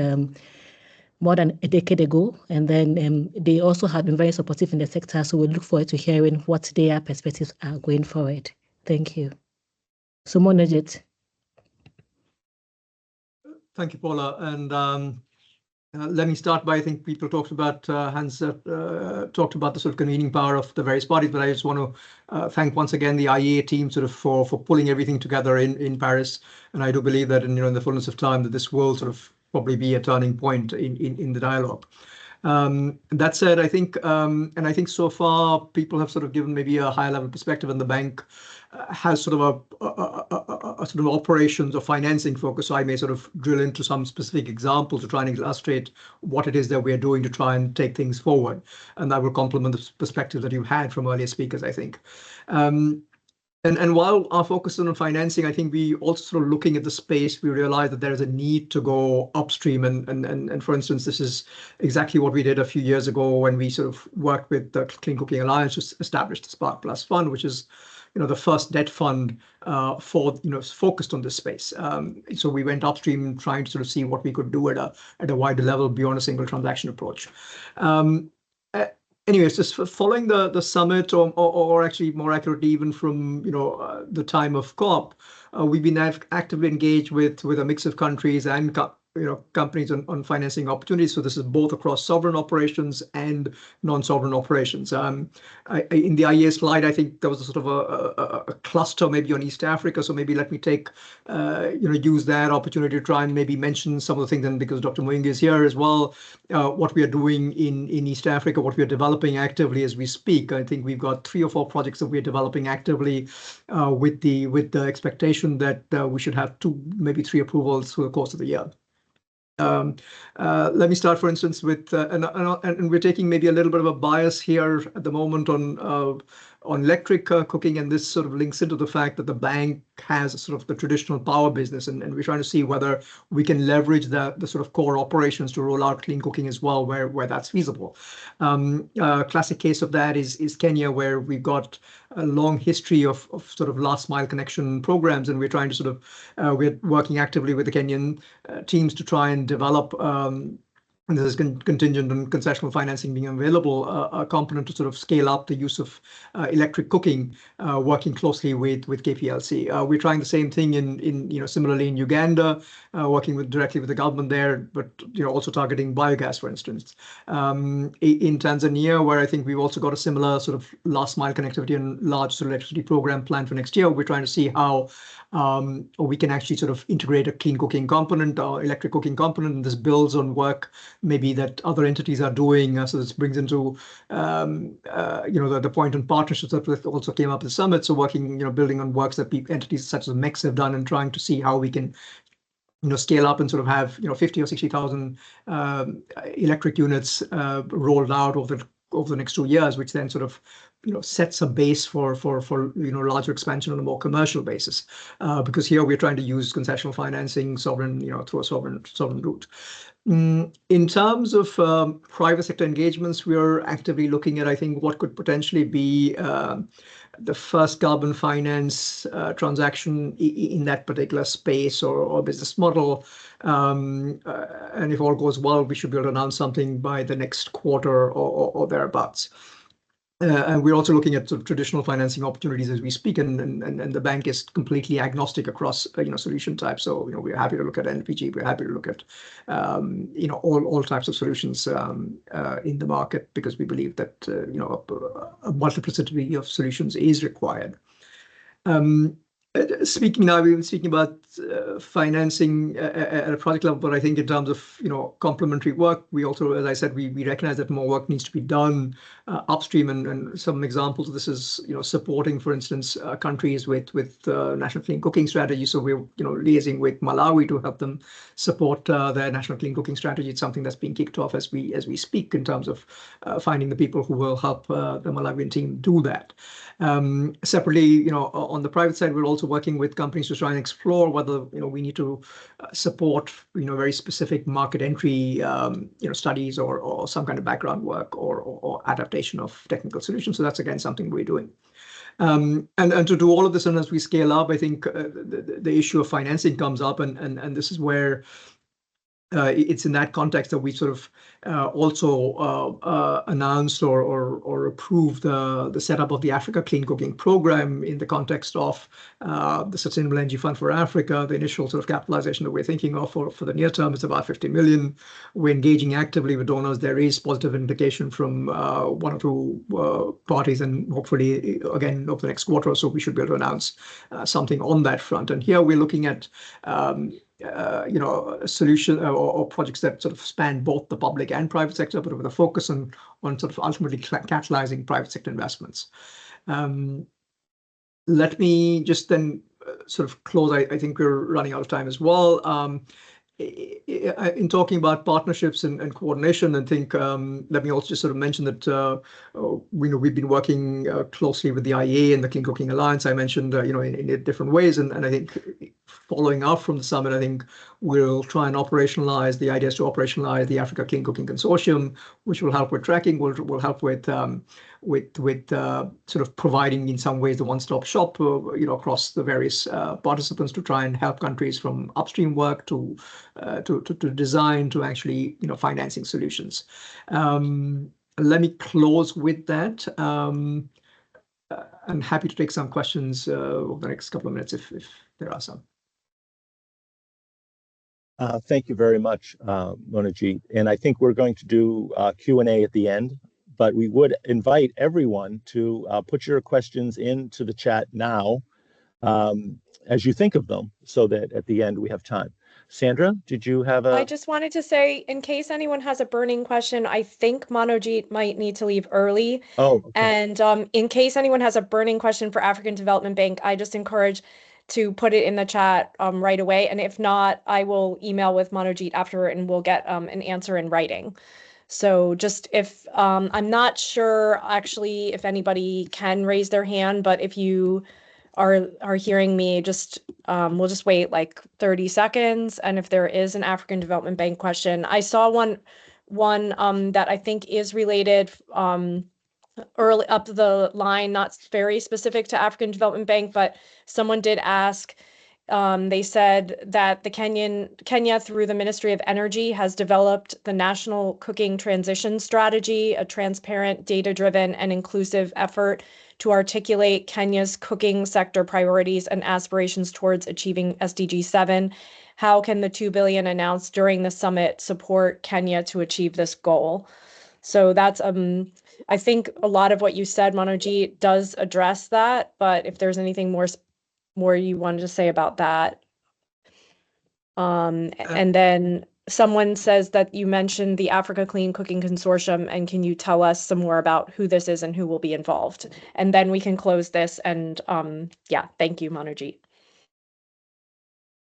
more than a decade ago. And then they also have been very supportive in the sector. So we look forward to hearing what their perspectives are going forward. Thank you. So Monojit. Thank you, Paula. And let me start by, I think people talked about, Hans talked about the sort of convening power of the various parties, but I just want to thank once again the IEA team sort of for pulling everything together in Paris. And I do believe that in the fullness of time that this will sort of probably be a turning point in the dialogue. That said, I think, and I think so far people have sort of given maybe a higher level perspective, and the bank has sort of a sort of operations or financing focus. So I may sort of drill into some specific examples to try and illustrate what it is that we are doing to try and take things forward. And that will complement the perspective that you've had from earlier speakers, I think. And while our focus is on financing, I think we also sort of looking at the space, we realize that there is a need to go upstream. And for instance, this is exactly what we did a few years ago when we sort of worked with the Clean Cooking Alliance to establish the Spark Plus Fund, which is the first debt fund for focused on this space. So we went upstream trying to sort of see what we could do at a wider level beyond a single transaction approach. Anyways, just following the summit, or actually more accurately, even from the time of COP, we've been actively engaged with a mix of countries and companies on financing opportunities. So this is both across sovereign operations and non-sovereign operations. In the IEA slide, I think there was a sort of a cluster maybe on East Africa. So maybe let me use that opportunity to try and maybe mention some of the things. And because Dr. Moingi is here as well, what we are doing in East Africa, what we are developing actively as we speak. I think we've got 3 or 4 projects that we are developing actively with the expectation that we should have 2, maybe 3 approvals through the course of the year. Let me start, for instance, with and we're taking maybe a little bit of a bias here at the moment on electric cooking, and this sort of links into the fact that the bank has sort of the traditional power business, and we're trying to see whether we can leverage the sort of core operations to roll out clean cooking as well, where that's feasible. Classic case of that is Kenya, where we've got a long history of sort of last mile connection programs, and we're trying to sort of we're working actively with the Kenyan teams to try and develop and this is contingent on concessional financing being available, a component to sort of scale up the use of electric cooking, working closely with KPLC. We're trying the same thing in similarly in Uganda, working directly with the government there, but also targeting biogas, for instance. In Tanzania, where I think we've also got a similar sort of last mile connectivity and large sort of electricity program planned for next year. We're trying to see how we can actually sort of integrate a clean cooking component or electric cooking component, and this builds on work maybe that other entities are doing. So this brings into the point on partnerships that also came up at the summit. So working, building on works that entities such as MEX have done, and trying to see how we can scale up and sort of have 50 or 60,000 electric units rolled out over the next 2 years, which then sort of sets a base for larger expansion on a more commercial basis, because here we're trying to use concessional financing, sovereign, through a sovereign route. In terms of private sector engagements, we are actively looking at, I think, what could potentially be the first carbon finance transaction in that particular space or business model. And if all goes well, we should be able to announce something by the next quarter or thereabouts. And we're also looking at sort of traditional financing opportunities as we speak, and the bank is completely agnostic across solution types. So we're happy to look at LPG, we're happy to look at all types of solutions in the market, because we believe that a multiplicity of solutions is required. Speaking now, we've been speaking about financing at a project level, but I think in terms of complementary work, we also, as I said, we recognize that more work needs to be done upstream, and some examples of this is supporting, for instance, countries with national clean cooking strategy. So we're liaising with Malawi to help them support their national clean cooking strategy. It's something that's being kicked off as we speak, in terms of finding the people who will help the Malawian team do that. Separately, on the private side, we're also working with companies to try and explore whether we need to support very specific market entry studies or some kind of background work or adaptation of technical solutions. So that's again something we're doing. And to do all of this, and as we scale up, I think the issue of financing comes up, and this is where it's in that context that we sort of also announced or approved the setup of the Africa Clean Cooking Program in the context of the Sustainable Energy Fund for Africa. The initial sort of capitalization that we're thinking of for the near term is about 50 million. We're engaging actively with donors. There is positive indication from 1 or 2 parties, and hopefully, again, over the next quarter or so, we should be able to announce something on that front. And here we're looking at a solution or projects that sort of span both the public and private sector, but with a focus on sort of ultimately catalyzing private sector investments. Let me just then sort of close. I think we're running out of time as well. In talking about partnerships and coordination, I think let me also just sort of mention that we've been working closely with the IEA and the Clean Cooking Alliance. I mentioned in different ways, and I think following up from the summit, I think we'll try and operationalize the ideas to operationalize the Africa Clean Cooking Consortium, which will help with tracking, will help with sort of providing in some ways the one-stop shop across the various participants to try and help countries from upstream work to design to actually financing solutions. Let me close with that. I'm happy to take some questions over the next couple of minutes if there are some. Thank you very much, Monajit. And I think we're going to do Q&A at the end, but we would invite everyone to put your questions into the chat now as you think of them, so that at the end we have time. Sandra, did you have a... I just wanted to say, in case anyone has a burning question, I think Manojit might need to leave early. Oh, okay. And in case anyone has a burning question for African Development Bank, I just encourage to put it in the chat right away. And if not, I will email with Manojit after and we'll get an answer in writing. So just if, I'm not sure actually if anybody can raise their hand, but if you are hearing me, just we'll just wait like 30 seconds. And if there is an African Development Bank question, I saw one that I think is related early up the line, not very specific to African Development Bank, but someone did ask. They said that Kenya, through the Ministry of Energy, has developed the National Cooking Transition Strategy, a transparent, data-driven, and inclusive effort to articulate Kenya's cooking sector priorities and aspirations towards achieving SDG 7. How can the $2 billion announced during the summit support Kenya to achieve this goal? So that's I think a lot of what you said, Manojit, does address that. But if there's anything more you wanted to say about that. And then someone says that you mentioned the Africa Clean Cooking Consortium, and can you tell us some more about who this is and who will be involved? And then we can close this. And yeah, thank you, Manojit.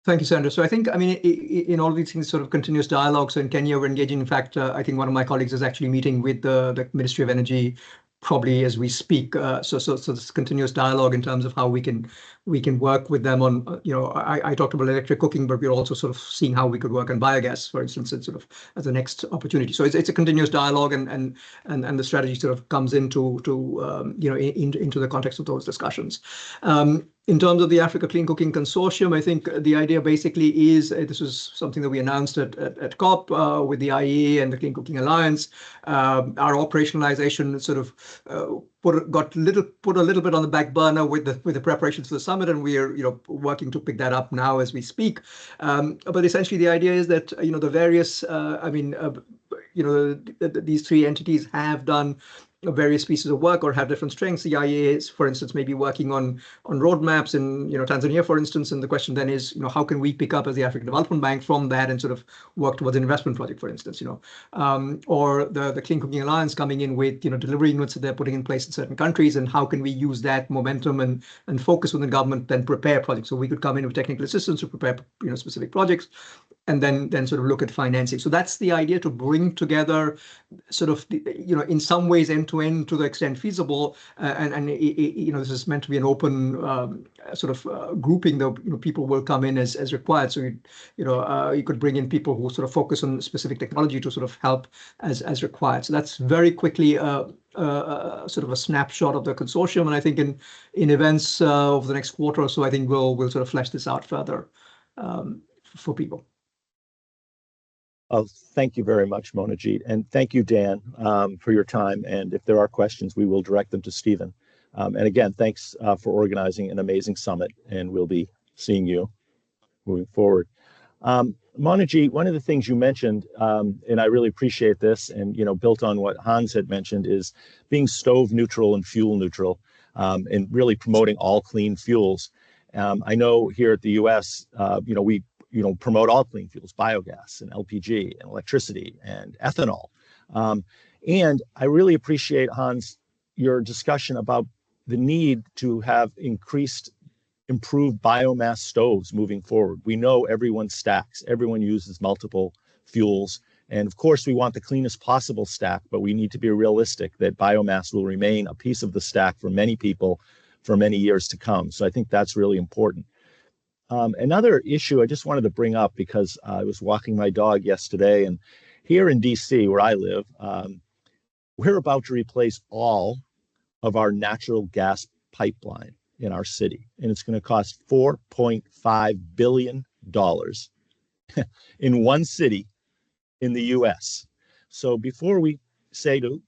Thank you, Sandra. So I think, I mean, in all of these things, sort of continuous dialogue. So in Kenya, we're engaging. In fact, I think one of my colleagues is actually meeting with the Ministry of Energy probably as we speak. So this continuous dialogue in terms of how we can work with them on, you know, I talked about electric cooking, but we're also sort of seeing how we could work on biogas, for instance, and sort of as a next opportunity. So it's a continuous dialogue, and the strategy sort of comes into you know, into the context of those discussions. In terms of the Africa Clean Cooking Consortium, I think the idea basically is, this was something that we announced at COP with the IEA and the Clean Cooking Alliance. Our operationalization sort of put a little bit on the back burner with the preparations for the summit, and we are, you know, working to pick that up now as we speak. But essentially, the idea is that, you know, the various, I mean, you know, these three entities have done various pieces of work or have different strengths. The IEA is, for instance, maybe working on roadmaps in, you know, Tanzania, for instance. And the question then is, you know, how can we pick up as the African Development Bank from that and sort of work towards an investment project, for instance, you know, or the Clean Cooking Alliance coming in with, you know, delivery units that they're putting in place in certain countries, and how can we use that momentum and focus within government, then prepare projects. So we could come in with technical assistance to prepare, you know, specific projects, and then sort of look at financing. So that's the idea, to bring together sort of, you know, in some ways end to end to the extent feasible, and you know, this is meant to be an open sort of grouping. Though, you know, people will come in as required. So you could bring in people who sort of focus on specific technology to sort of help as required. So that's very quickly sort of a snapshot of the consortium. And I think in events over the next quarter or so, I think we'll sort of flesh this out further for people. Oh, thank you very much, Monajit. And thank you, Dan, for your time. And if there are questions, we will direct them to Stephen. And again, thanks for organizing an amazing summit. And we'll be seeing you moving forward. Monajit, one of the things you mentioned, and I really appreciate this, and, you know, built on what Hans had mentioned, is being stove neutral and fuel neutral, and really promoting all clean fuels. I know here at the US, you know, we promote all clean fuels, biogas and LPG and electricity and ethanol. And I really appreciate, Hans, your discussion about the need to have improved biomass stoves moving forward. We know everyone stacks, everyone uses multiple fuels. And of course, we want the cleanest possible stack, but we need to be realistic that biomass will remain a piece of the stack for many people for many years to come. So I think that's really important. Another issue I just wanted to bring up, because I was walking my dog yesterday, and here in DC, where I live, we're about to replace all of our natural gas pipeline in our city, and it's going to cost $4.5 billion in one city in the US. So before we say to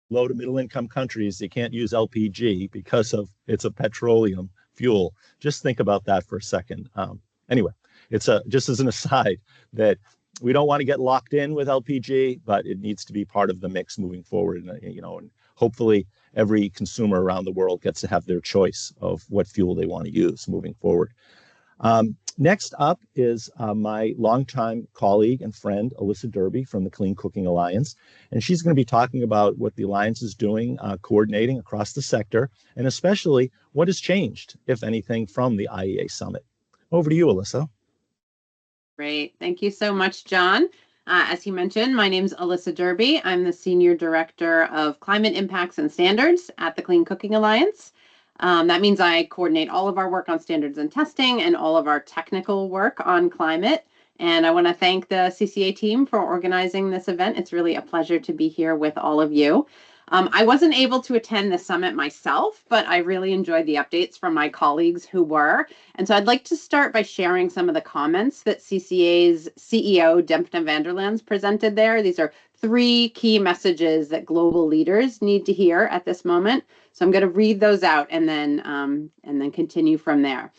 low to middle income countries they can't use LPG because it's a petroleum fuel, just think about that for a second. Anyway, it's just as an aside that we don't want to get locked in with LPG, but it needs to be part of the mix moving forward. And hopefully every consumer around the world gets to have their choice of what fuel they want to use moving forward. Next up is my longtime colleague and friend, Alyssa Derby from the Clean Cooking Alliance. And she's going to be talking about what the Alliance is doing, coordinating across the sector, and especially what has changed, if anything, from the IEA Summit. Over to you, Alyssa. Great. Thank you so much, John. As you mentioned, my name is Alyssa Derby. I'm the Senior Director of Climate Impacts and Standards at the Clean Cooking Alliance. That means I coordinate all of our work on standards and testing and all of our technical work on climate. And I want to thank the CCA team for organizing this event. It's really a pleasure to be here with all of you. I wasn't able to attend the summit myself, but I really enjoyed the updates from my colleagues who were. And so I'd like to start by sharing some of the comments that CCA's CEO, Dempna Vanderlands, presented there. These are 3 key messages that global leaders need to hear at this moment. So I'm going to read those out and then continue from there.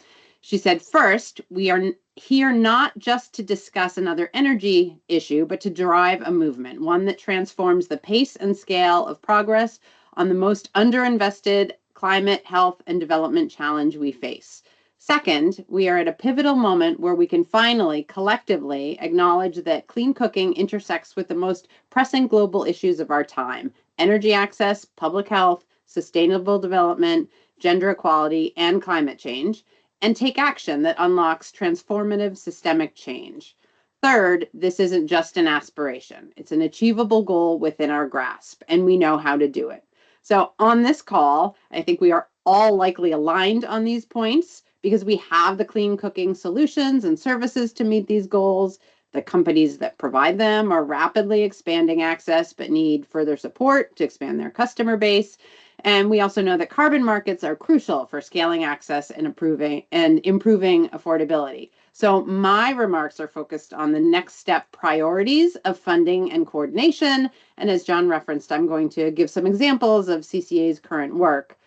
She said, first, we are here not just to discuss another energy issue, but to drive a movement, one that transforms the pace and scale of progress on the most underinvested climate, health, and development challenge we face. Second, we are at a pivotal moment where we can finally, collectively, acknowledge that clean cooking intersects with the most pressing global issues of our time: energy access, public health, sustainable development, gender equality, and climate change, and take action that unlocks transformative systemic change. Third, this isn't just an aspiration. It's an achievable goal within our grasp, and we know how to do it. So on this call, I think we are all likely aligned on these points because we have the clean cooking solutions and services to meet these goals. The companies that provide them are rapidly expanding access, but need further support to expand their customer base. And we also know that carbon markets are crucial for scaling access and improving affordability. So my remarks are focused on the next step priorities of funding and coordination. And as John referenced, I'm going to give some examples of CCA's current work.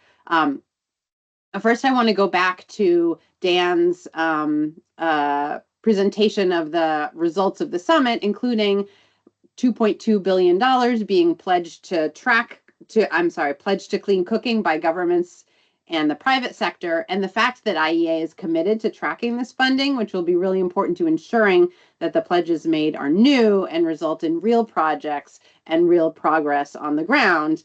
First, I want to go back to Dan's presentation of the results of the summit, including $2.2 billion being pledged to pledged to clean cooking by governments and the private sector, and the fact that IEA is committed to tracking this funding, which will be really important to ensuring that the pledges made are new and result in real projects and real progress on the ground.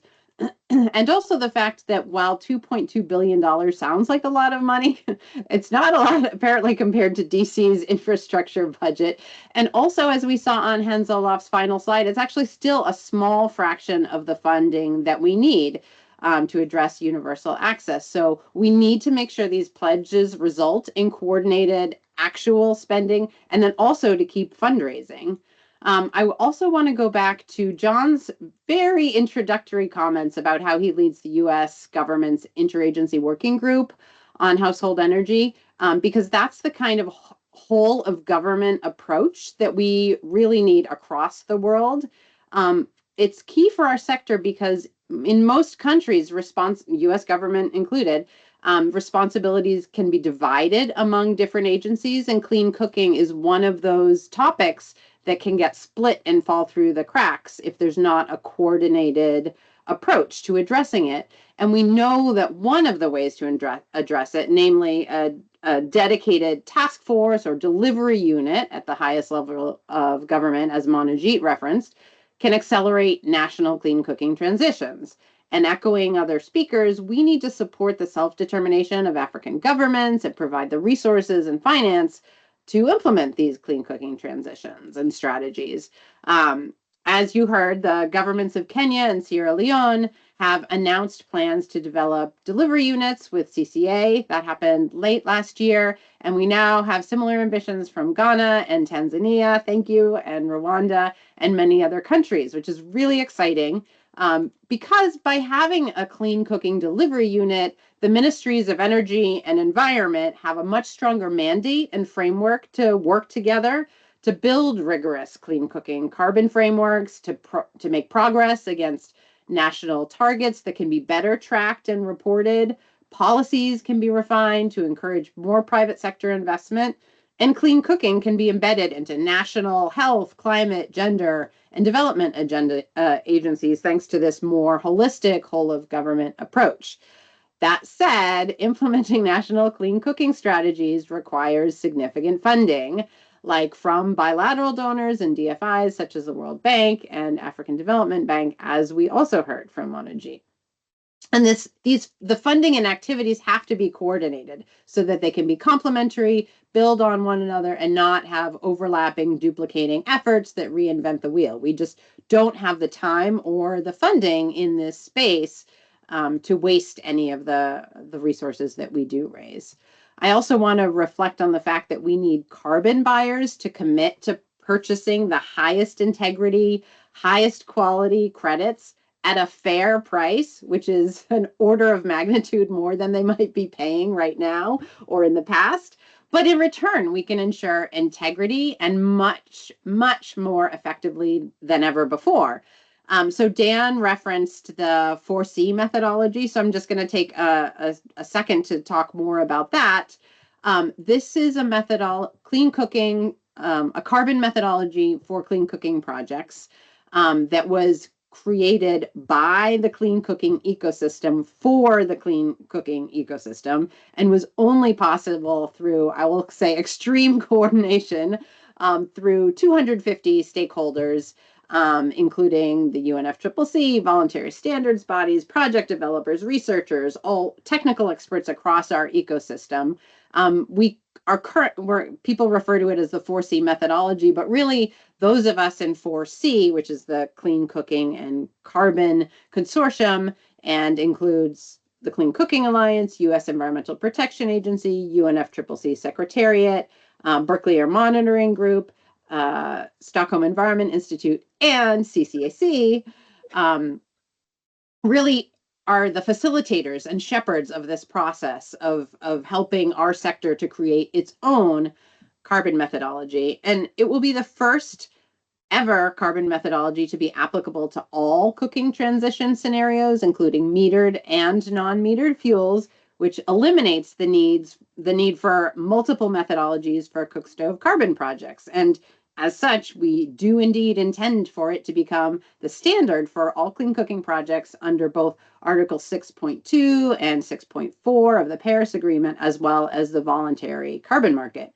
And also the fact that while $2.2 billion sounds like a lot of money, it's not a lot apparently compared to DC's infrastructure budget. And also, as we saw on Hans Olaf's final slide, it's actually still a small fraction of the funding that we need to address universal access. So we need to make sure these pledges result in coordinated actual spending, and then also to keep fundraising. I also want to go back to John's very introductory comments about how he leads the U.S. government's interagency working group on household energy, because that's the kind of whole of government approach that we really need across the world. It's key for our sector because in most countries, U.S. government included, responsibilities can be divided among different agencies, and clean cooking is one of those topics that can get split and fall through the cracks if there's not a coordinated approach to addressing it. And we know that one of the ways to address it, namely a dedicated task force or delivery unit at the highest level of government, as Manojit referenced, can accelerate national clean cooking transitions. And echoing other speakers, we need to support the self-determination of African governments and provide the resources and finance to implement these clean cooking transitions and strategies. As you heard, the governments of Kenya and Sierra Leone have announced plans to develop delivery units with CCA. That happened late last year. And we now have similar ambitions from Ghana and Tanzania, thank you, and Rwanda, and many other countries, which is really exciting. Because by having a clean cooking delivery unit, the ministries of energy and environment have a much stronger mandate and framework to work together to build rigorous clean cooking carbon frameworks, to make progress against national targets that can be better tracked and reported. Policies can be refined to encourage more private sector investment. And clean cooking can be embedded into national health, climate, gender, and development agenda agencies thanks to this more holistic whole of government approach. That said, implementing national clean cooking strategies requires significant funding, like from bilateral donors and DFIs such as the World Bank and African Development Bank, as we also heard from Monaji. And the funding and activities have to be coordinated so that they can be complementary, build on one another, and not have overlapping, duplicating efforts that reinvent the wheel. We just don't have the time or the funding in this space to waste any of the resources that we do raise. I also want to reflect on the fact that we need carbon buyers to commit to purchasing the highest integrity, highest quality credits at a fair price, which is an order of magnitude more than they might be paying right now or in the past. But in return, we can ensure integrity and much, much more effectively than ever before. So Dan referenced the 4C methodology, so I'm just going to take a second to talk more about that. This is a clean cooking, a carbon methodology for clean cooking projects that was created by the clean cooking ecosystem for the clean cooking ecosystem and was only possible through, I will say, extreme coordination through 250 stakeholders, including the UNFCCC, voluntary standards bodies, project developers, researchers, all technical experts across our ecosystem. People refer to it as the 4C methodology, but really those of us in 4C, which is the Clean Cooking and Carbon Consortium, and includes the Clean Cooking Alliance, U.S. Environmental Protection Agency, UNFCCC Secretariat, Berkeley Air Monitoring Group, Stockholm Environment Institute, and CCAC, really are the facilitators and shepherds of this process of helping our sector to create its own carbon methodology. And it will be the first ever carbon methodology to be applicable to all cooking transition scenarios, including metered and non-metered fuels, which eliminates the need for multiple methodologies for cook stove carbon projects. And as such, we do indeed intend for it to become the standard for all clean cooking projects under both Article 6.2 and 6.4 of the Paris Agreement, as well as the voluntary carbon market.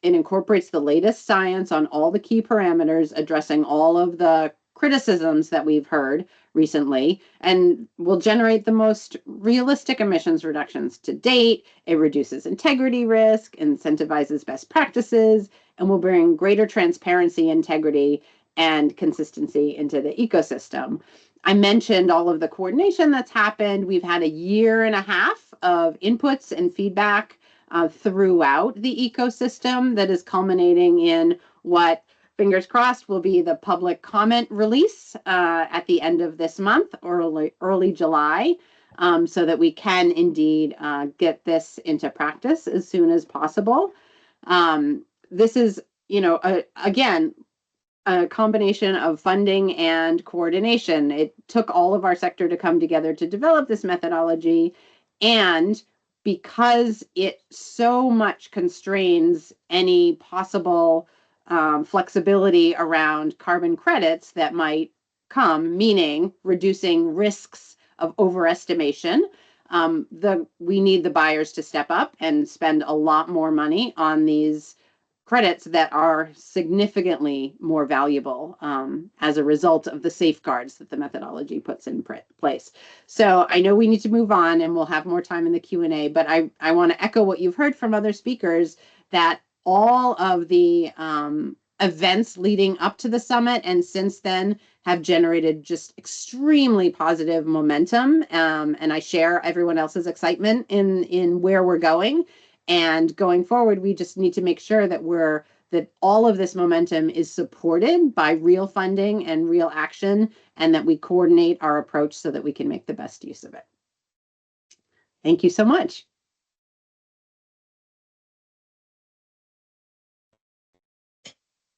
It incorporates the latest science on all the key parameters, addressing all of the criticisms that we've heard recently, and will generate the most realistic emissions reductions to date. It reduces integrity risk, incentivizes best practices, and will bring greater transparency, integrity, and consistency into the ecosystem. I mentioned all of the coordination that's happened. We've had a year and a half of inputs and feedback throughout the ecosystem that is culminating in what, fingers crossed, will be the public comment release at the end of this month or early July, so that we can indeed get this into practice as soon as possible. This is, again, a combination of funding and coordination. It took all of our sector to come together to develop this methodology, and because it so much constrains any possible flexibility around carbon credits that might come, meaning reducing risks of overestimation, we need the buyers to step up and spend a lot more money on these credits that are significantly more valuable as a result of the safeguards that the methodology puts in place. So I know we need to move on and we'll have more time in the Q&A, but I want to echo what you've heard from other speakers, that all of the events leading up to the summit and since then have generated just extremely positive momentum. And I share everyone else's excitement in where we're going. And going forward, we just need to make sure that all of this momentum is supported by real funding and real action, and that we coordinate our approach so that we can make the best use of it. Thank you so much.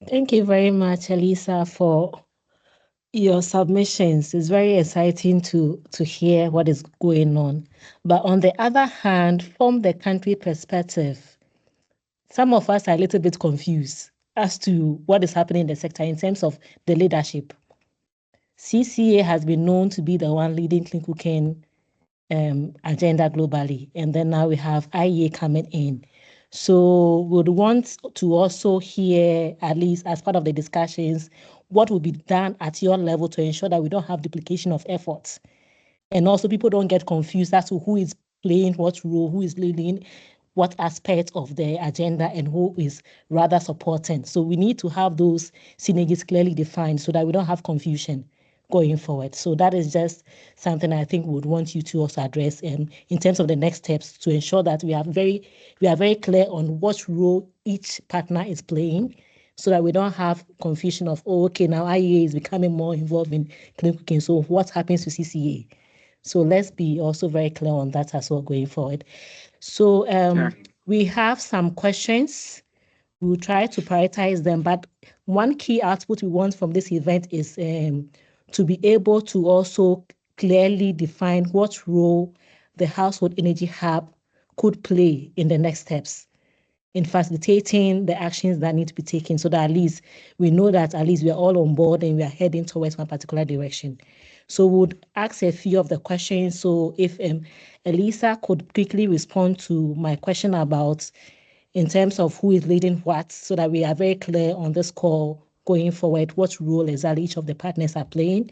Thank you very much, Elisa, for your submissions. It's very exciting to hear what is going on. But on the other hand, from the country perspective, some of us are a little bit confused as to what is happening in the sector in terms of the leadership. CCA has been known to be the one leading clean cooking agenda globally. And then now we have IEA coming in. So we would want to also hear, at least as part of the discussions, what will be done at your level to ensure that we don't have duplication of efforts. And also people don't get confused as to who is playing what role, who is leading what aspect of the agenda and who is rather supporting. So we need to have those synergies clearly defined so that we don't have confusion going forward. So that is just something I think we would want you to also address in terms of the next steps to ensure that we are very clear on what role each partner is playing so that we don't have confusion of, oh, okay, now IEA is becoming more involved in clean cooking. So what happens to CCA? So let's be also very clear on that as well going forward. So Sure. We have some questions. We'll try to prioritize them, but one key output we want from this event is to be able to also clearly define what role the Household Energy Hub could play in the next steps in facilitating the actions that need to be taken so that at least we know that at least we are all on board and we are heading towards one particular direction. So we would ask a few of the questions. So if Elisa could quickly respond to my question about in terms of who is leading what, so that we are very clear on this call going forward, what role exactly each of the partners are playing.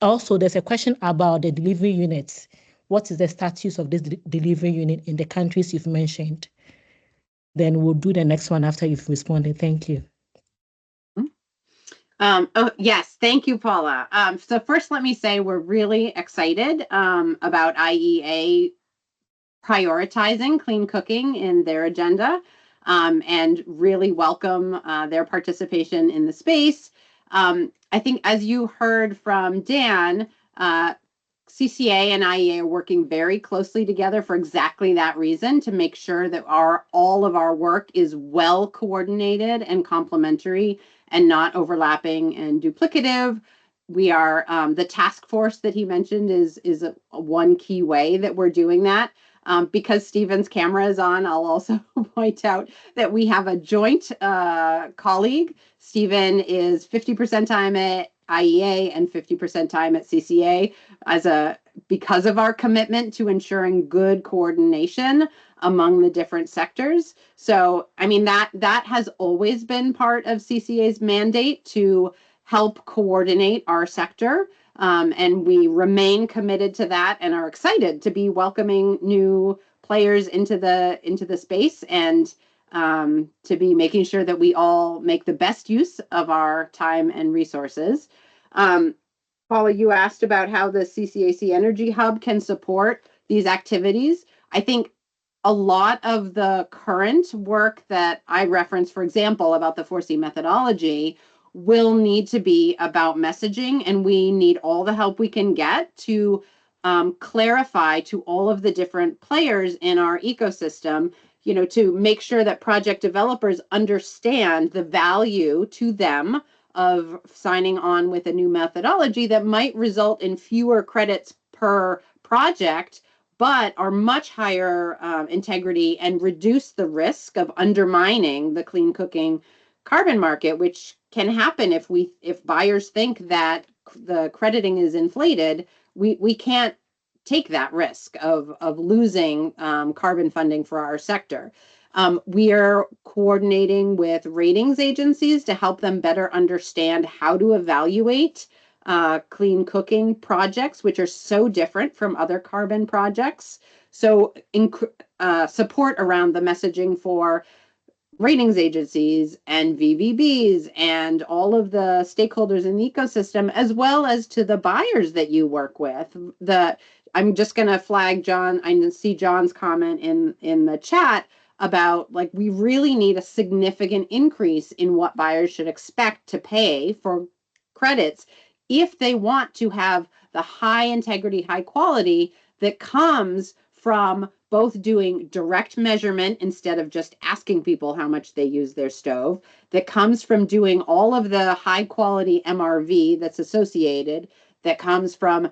Also, there's a question about the delivery units. What is the status of this delivery unit in the countries you've mentioned? Then we'll do the next one after you've responded. Thank you. Oh, yes, thank you, Paula. So first, let me say we're really excited about IEA prioritizing clean cooking in their agenda and really welcome their participation in the space. I think as you heard from Dan, CCA and IEA are working very closely together for exactly that reason, to make sure that all of our work is well coordinated and complementary and not overlapping and duplicative. We are the task force that he mentioned is one key way that we're doing that. Because Stephen's camera is on, I'll also point out that we have a joint colleague. Stephen is 50% time at IEA and 50% time at CCA because of our commitment to ensuring good coordination among the different sectors. So, I mean, that has always been part of CCA's mandate to help coordinate our sector. And we remain committed to that and are excited to be welcoming new players into the space and to be making sure that we all make the best use of our time and resources. Paula, you asked about how the CCAC Energy Hub can support these activities. I think a lot of the current work that I referenced, for example, about the 4C methodology, will need to be about messaging, and we need all the help we can get to clarify to all of the different players in our ecosystem, to make sure that project developers understand the value to them of signing on with a new methodology that might result in fewer credits per project, but are much higher integrity and reduce the risk of undermining the clean cooking carbon market, which can happen if buyers think that the crediting is inflated. We can't take that risk of losing carbon funding for our sector. We are coordinating with ratings agencies to help them better understand how to evaluate clean cooking projects, which are so different from other carbon projects. So support around the messaging for ratings agencies and VVBs and all of the stakeholders in the ecosystem, as well as to the buyers that you work with. I'm just going to flag John. I see John's comment in the chat about, like, we really need a significant increase in what buyers should expect to pay for credits if they want to have the high integrity, high quality that comes from both doing direct measurement instead of just asking people how much they use their stove, that comes from doing all of the high quality MRV that's associated, that comes from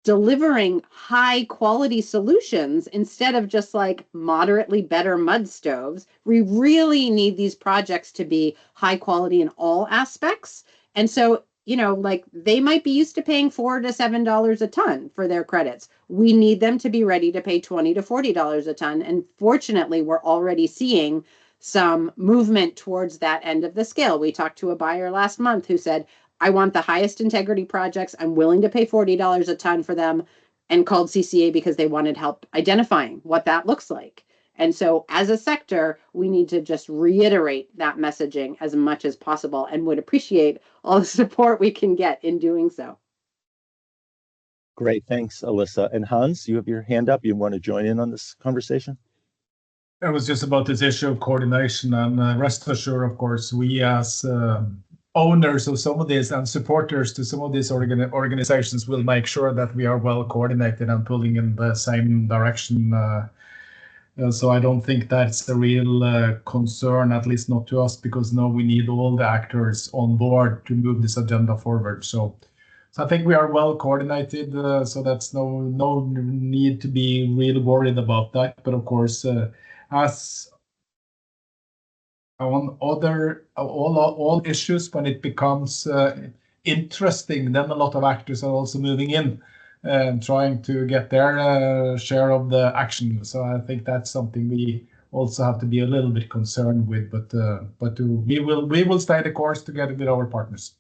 delivering high quality solutions instead of just like moderately better mud stoves. We really need these projects to be high quality in all aspects. And so, you know, like they might be used to paying $4 to $7 a ton for their credits. We need them to be ready to pay $20 to $40 a ton. And fortunately, we're already seeing some movement towards that end of the scale. We talked to a buyer last month who said, I want the highest integrity projects. I'm willing to pay $40 a ton for them, and called CCA because they wanted help identifying what that looks like. And so as a sector, we need to just reiterate that messaging as much as possible and would appreciate all the support we can get in doing so. Great, thanks, Alyssa. And Hans, you have your hand up. You want to join in on this conversation? It was just about this issue of coordination, and rest assured, of course, we as owners of some of these and supporters to some of these organizations will make sure that we are well coordinated and pulling in the same direction. So I don't think that's a real concern, at least not to us, because now we need all the actors on board to move this agenda forward. So I think we are well coordinated, so that's no need to be really worried about that. But of course, as on other all issues, when it becomes interesting, then a lot of actors are also moving in and trying to get their share of the action. So I think that's something we also have to be a little bit concerned with. But we will stay the course together with our partners.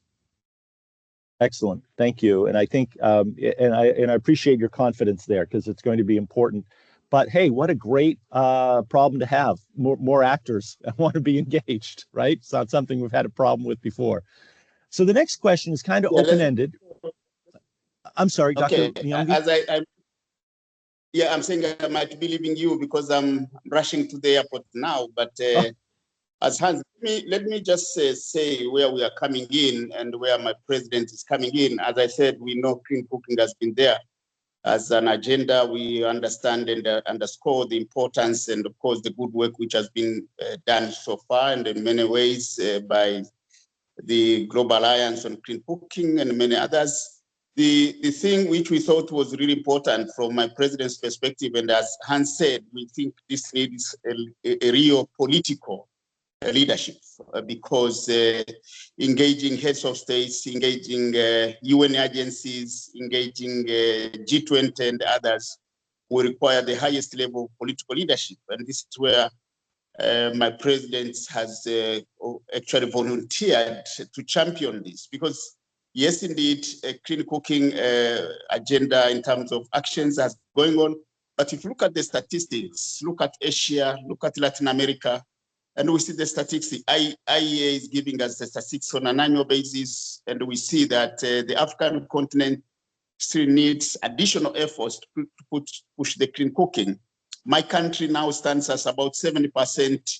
Excellent, thank you. And I think and I appreciate your confidence there, because it's going to be important. But hey, what a great problem to have. More actors want to be engaged, right? It's not something we've had a problem with before. So the next question is kind of open-ended. I'm sorry, okay. Dr. Nyongi. I'm saying I might be leaving you because I'm rushing to the airport now. But as Hans, let me just say where we are coming in and where my president is coming in. As I said, we know clean cooking has been there as an agenda. We understand and underscore the importance and, of course, the good work which has been done so far, and in many ways by the Global Alliance on Clean Cooking and many others. The thing which we thought was really important from my president's perspective, and as Hans said, we think this needs a real political leadership, because engaging heads of states, engaging UN agencies, engaging G20 and others will require the highest level of political leadership. And this is where my president has actually volunteered to champion this, because yes, indeed, a clean cooking agenda in terms of actions is going on. But if you look at the statistics, look at Asia, look at Latin America, and we see the statistics. IEA is giving us the statistics on an annual basis, and we see that the African continent still needs additional efforts to push the clean cooking. My country now stands as about 70%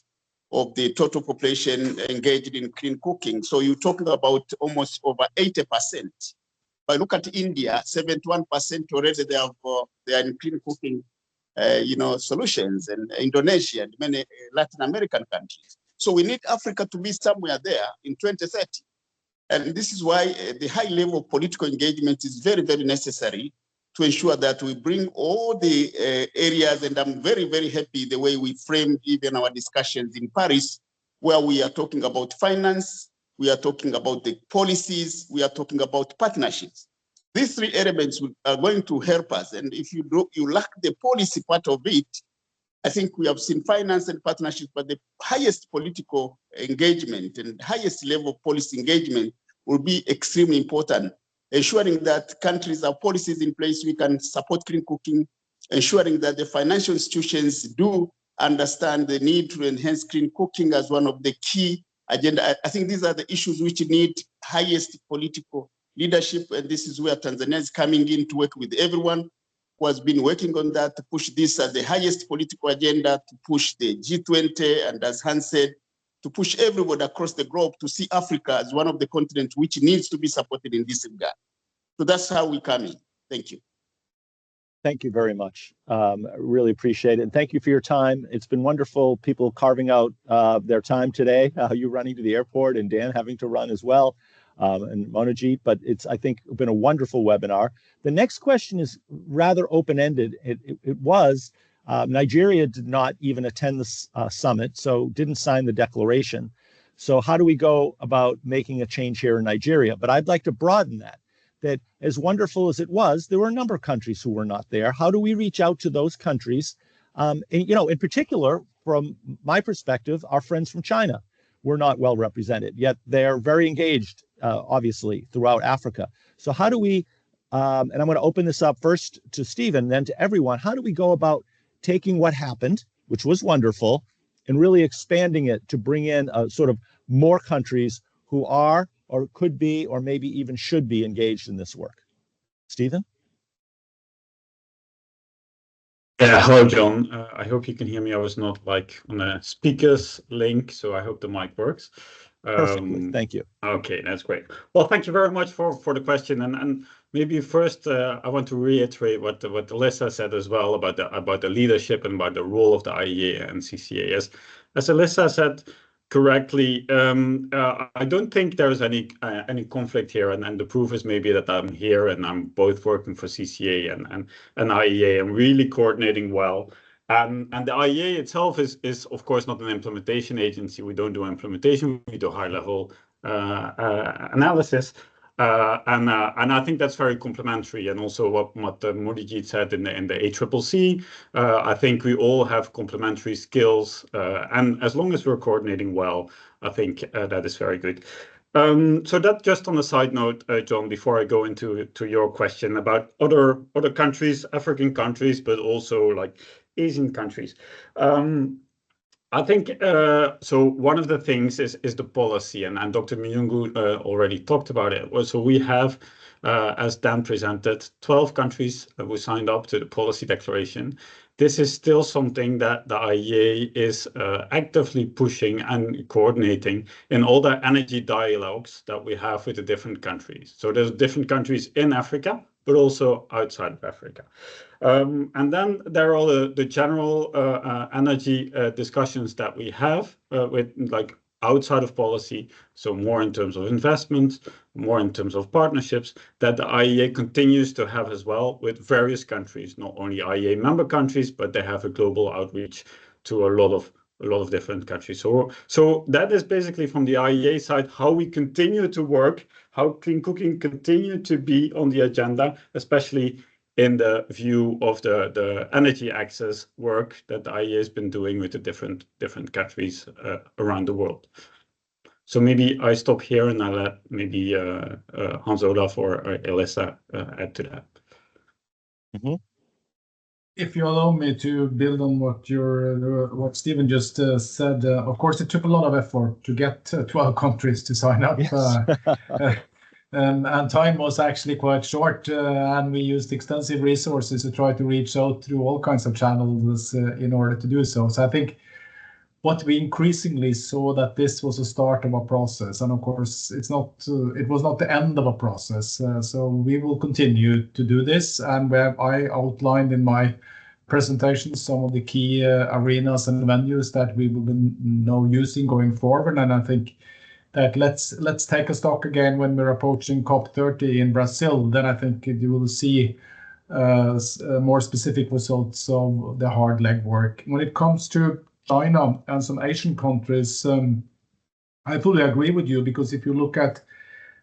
of the total population engaged in clean cooking. So you're talking about almost over 80%. But look at India, 71% already they are in clean cooking solutions, and Indonesia and many Latin American countries. So we need Africa to be somewhere there in 2030. And this is why the high level of political engagement is very, very necessary to ensure that we bring all the areas, and I'm very, very happy the way we framed even our discussions in Paris, where we are talking about finance, we are talking about the policies, we are talking about partnerships. These three elements are going to help us. And if you lack the policy part of it, I think we have seen finance and partnerships, but the highest political engagement and highest level of policy engagement will be extremely important. Ensuring that countries have policies in place, we can support clean cooking, ensuring that the financial institutions do understand the need to enhance clean cooking as one of the key agenda. I think these are the issues which need highest political leadership, and this is where Tanzania is coming in to work with everyone who has been working on that, to push this as the highest political agenda, to push the G20, and as Hans said, to push everybody across the globe to see Africa as one of the continents which needs to be supported in this regard. So that's how we come in. Thank you. Thank you very much. Really appreciate it. And thank you for your time. It's been wonderful, people carving out their time today, you running to the airport and Dan having to run as well. and Monojit, but it's, I think, been a wonderful webinar. The next question is rather open-ended. It was, Nigeria did not even attend the summit, so didn't sign the declaration. So how do we go about making a change here in Nigeria? But I'd like to broaden that as wonderful as it was, there were a number of countries who were not there. How do we reach out to those countries? And, you know, in particular, from my perspective, our friends from China were not well represented, yet they're very engaged, obviously, throughout Africa. So how do we, and I'm going to open this up first to Stephen, then to everyone, how do we go about taking what happened, which was wonderful, and really expanding it to bring in sort of more countries who are or could be or maybe even should be engaged in this work? Stephen? Yeah, hello, John. I hope you can hear me. I was not like on a speaker's link, so I hope the mic works. Perfectly, thank you. Okay, that's great. Well, thank you very much for the question. And maybe first, I want to reiterate what Alyssa said as well about the leadership and about the role of the IEA and CCA. As Alyssa said correctly, I don't think there's any conflict here, and the proof is maybe that I'm here and I'm both working for CCA and IEA. I'm really coordinating well. And the IEA itself is of course not an implementation agency. We don't do implementation. We do high-level analysis, and I think that's very complementary. And also what Monojit said in the ACCC, I think we all have complementary skills, and as long as we're coordinating well, I think that is very good. So that just on a side note, John, before I go into your question about other countries, African countries, but also like Asian countries. I think so. One of the things is the policy, and Dr. Miyungu already talked about it. So we have, as Dan presented, 12 countries who signed up to the policy declaration. This is still something that the IEA is actively pushing and coordinating in all the energy dialogues that we have with the different countries. So there's different countries in Africa, but also outside of Africa. And then there are all the general energy discussions that we have with like outside of policy. So more in terms of investments, more in terms of partnerships that the IEA continues to have as well with various countries, not only IEA member countries, but they have a global outreach to a lot of different countries. So that is basically from the IEA side, how we continue to work, how clean cooking continue to be on the agenda, especially in the view of the energy access work that the IEA has been doing with the different countries around the world. So maybe I stop here and I'll let maybe Hans Olaf or Alyssa add to that. Mm-hmm. If you allow me to build on what Stephen just said, of course, it took a lot of effort to get 12 countries to sign up. Yes. And time was actually quite short, and we used extensive resources to try to reach out through all kinds of channels in order to do so. So I think what we increasingly saw that this was a start of a process, and of course it was not the end of a process. So we will continue to do this, and where I outlined in my presentation some of the key arenas and venues that we will be now using going forward, and I think that let's take a stock again when we're approaching COP30 in Brazil. Then I think you will see more specific results of the hard legwork. When it comes to China and some Asian countries, I fully agree with you, because if you look at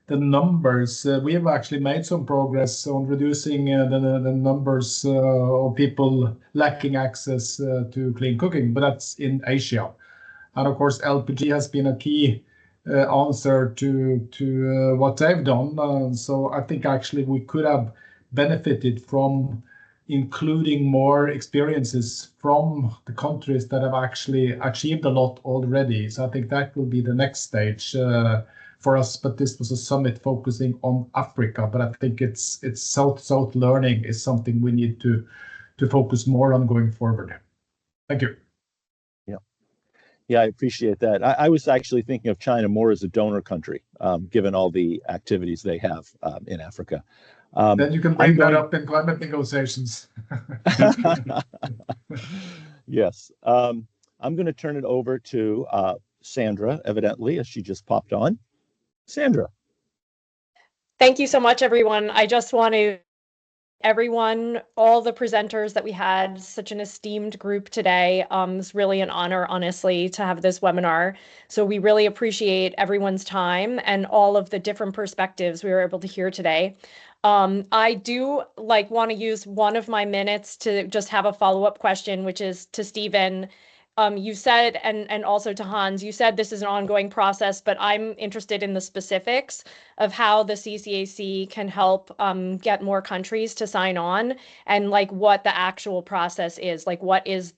the numbers, we have actually made some progress on reducing the numbers of people lacking access to clean cooking, but that's in Asia. And of course, LPG has been a key answer to what they've done. So I think actually we could have benefited from including more experiences from the countries that have actually achieved a lot already. So I think that will be the next stage for us. But this was a summit focusing on Africa. But I think it's South-South learning is something we need to focus more on going forward. Thank you. Yeah, I appreciate that. I was actually thinking of China more as a donor country, given all the activities they have in Africa. Then you can bring that up in climate negotiations. Yes. I'm going to turn it over to Sandra, evidently, as she just popped on. Sandra. Thank you so much, everyone. I just want to everyone, all the presenters that we had, such an esteemed group today. It's really an honor, honestly, to have this webinar. So we really appreciate everyone's time and all of the different perspectives we were able to hear today. I do want to use one of my minutes to just have a follow-up question, which is to Stephen. You said, and also to Hans, you said this is an ongoing process, but I'm interested in the specifics of how the CCAC can help get more countries to sign on, and what the actual process is, what is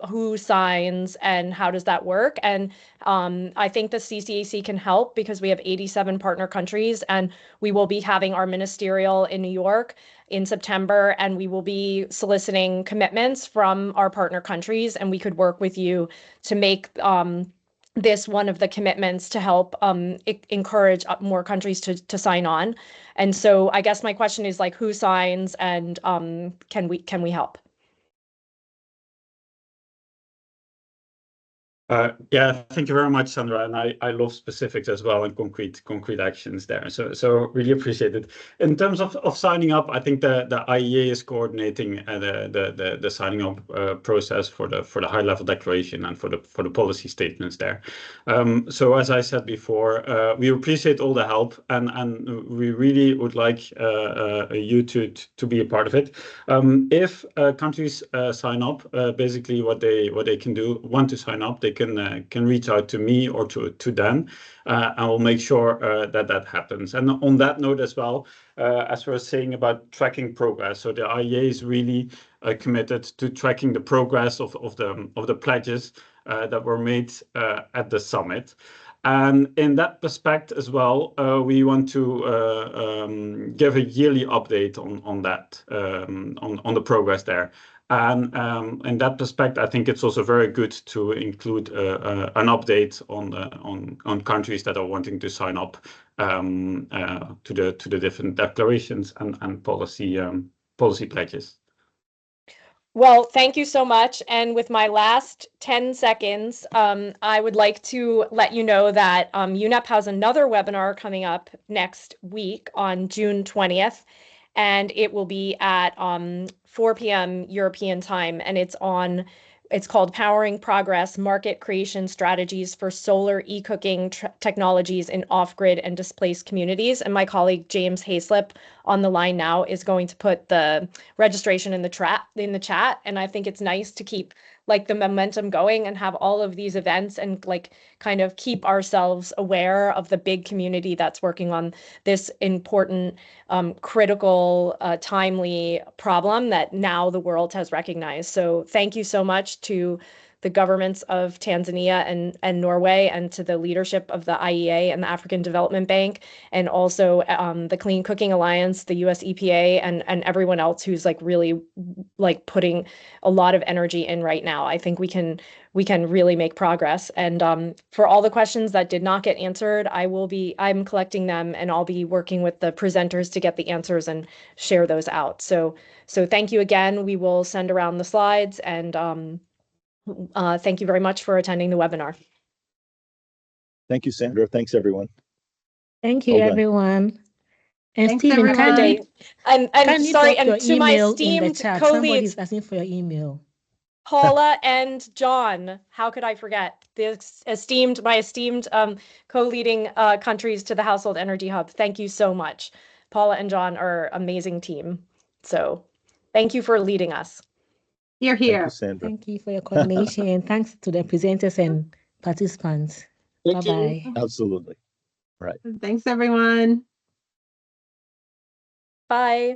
who signs and how does that work? And I think the CCAC can help because we have 87 partner countries, and we will be having our ministerial in New York in September, and we will be soliciting commitments from our partner countries, and we could work with you to make this one of the commitments to help encourage more countries to sign on. And so I guess my question is who signs, and can we help? Yeah, thank you very much, Sandra. And I love specifics as well and concrete actions there. So really appreciate it. In terms of signing up, I think the IEA is coordinating the signing up process for the high level declaration and for the policy statements there. So as I said before, we appreciate all the help, and we really would like you to be a part of it. If countries sign up, basically what they can do, want to sign up, they can reach out to me or to Dan, and we'll make sure that happens. And on that note as well, as we were saying about tracking progress, so the IEA is really committed to tracking the progress of the pledges that were made at the summit. And in that perspective as well, we want to give a yearly update on that, on the progress there. And in that perspective, I think it's also very good to include an update on countries that are wanting to sign up to the different declarations and policy pledges. Well, thank you so much. And with my last 10 seconds, I would like to let you know that UNEP has another webinar coming up next week on June 20th. And it will be at 4 p.m. European time, and it's called Powering Progress, Market Creation Strategies for Solar E-Cooking Technologies in Off-Grid and Displaced Communities. And my colleague James Hayslip on the line now is going to put the registration in the chat. And I think it's nice to keep the momentum going and have all of these events and kind of keep ourselves aware of the big community that's working on this important, critical, timely problem that now the world has recognized. So thank you so much to the governments of Tanzania and Norway, and to the leadership of the IEA and the African Development Bank, and also the Clean Cooking Alliance, the US EPA, and everyone else who's really putting a lot of energy in right now. I think we can really make progress. And for all the questions that did not get answered, I'm collecting them, and I'll be working with the presenters to get the answers and share those out. So thank you again. We will send around the slides, and thank you very much for attending the webinar. Thank you, Sandra. Thanks, everyone. Thank you, everyone. And thanks, Stephen, everyone. And sorry, and to my esteemed co-leads. Somebody's asking for your email. Paula and John, how could I forget? My esteemed co-leading countries to the Household Energy Hub. Thank you so much. Paula and John are an amazing team. So thank you for leading us. You're here. Thank you, Sandra. Thank you for your coordination, and thanks to the presenters and participants. Bye-bye. Absolutely. Right. Thanks, everyone. Bye.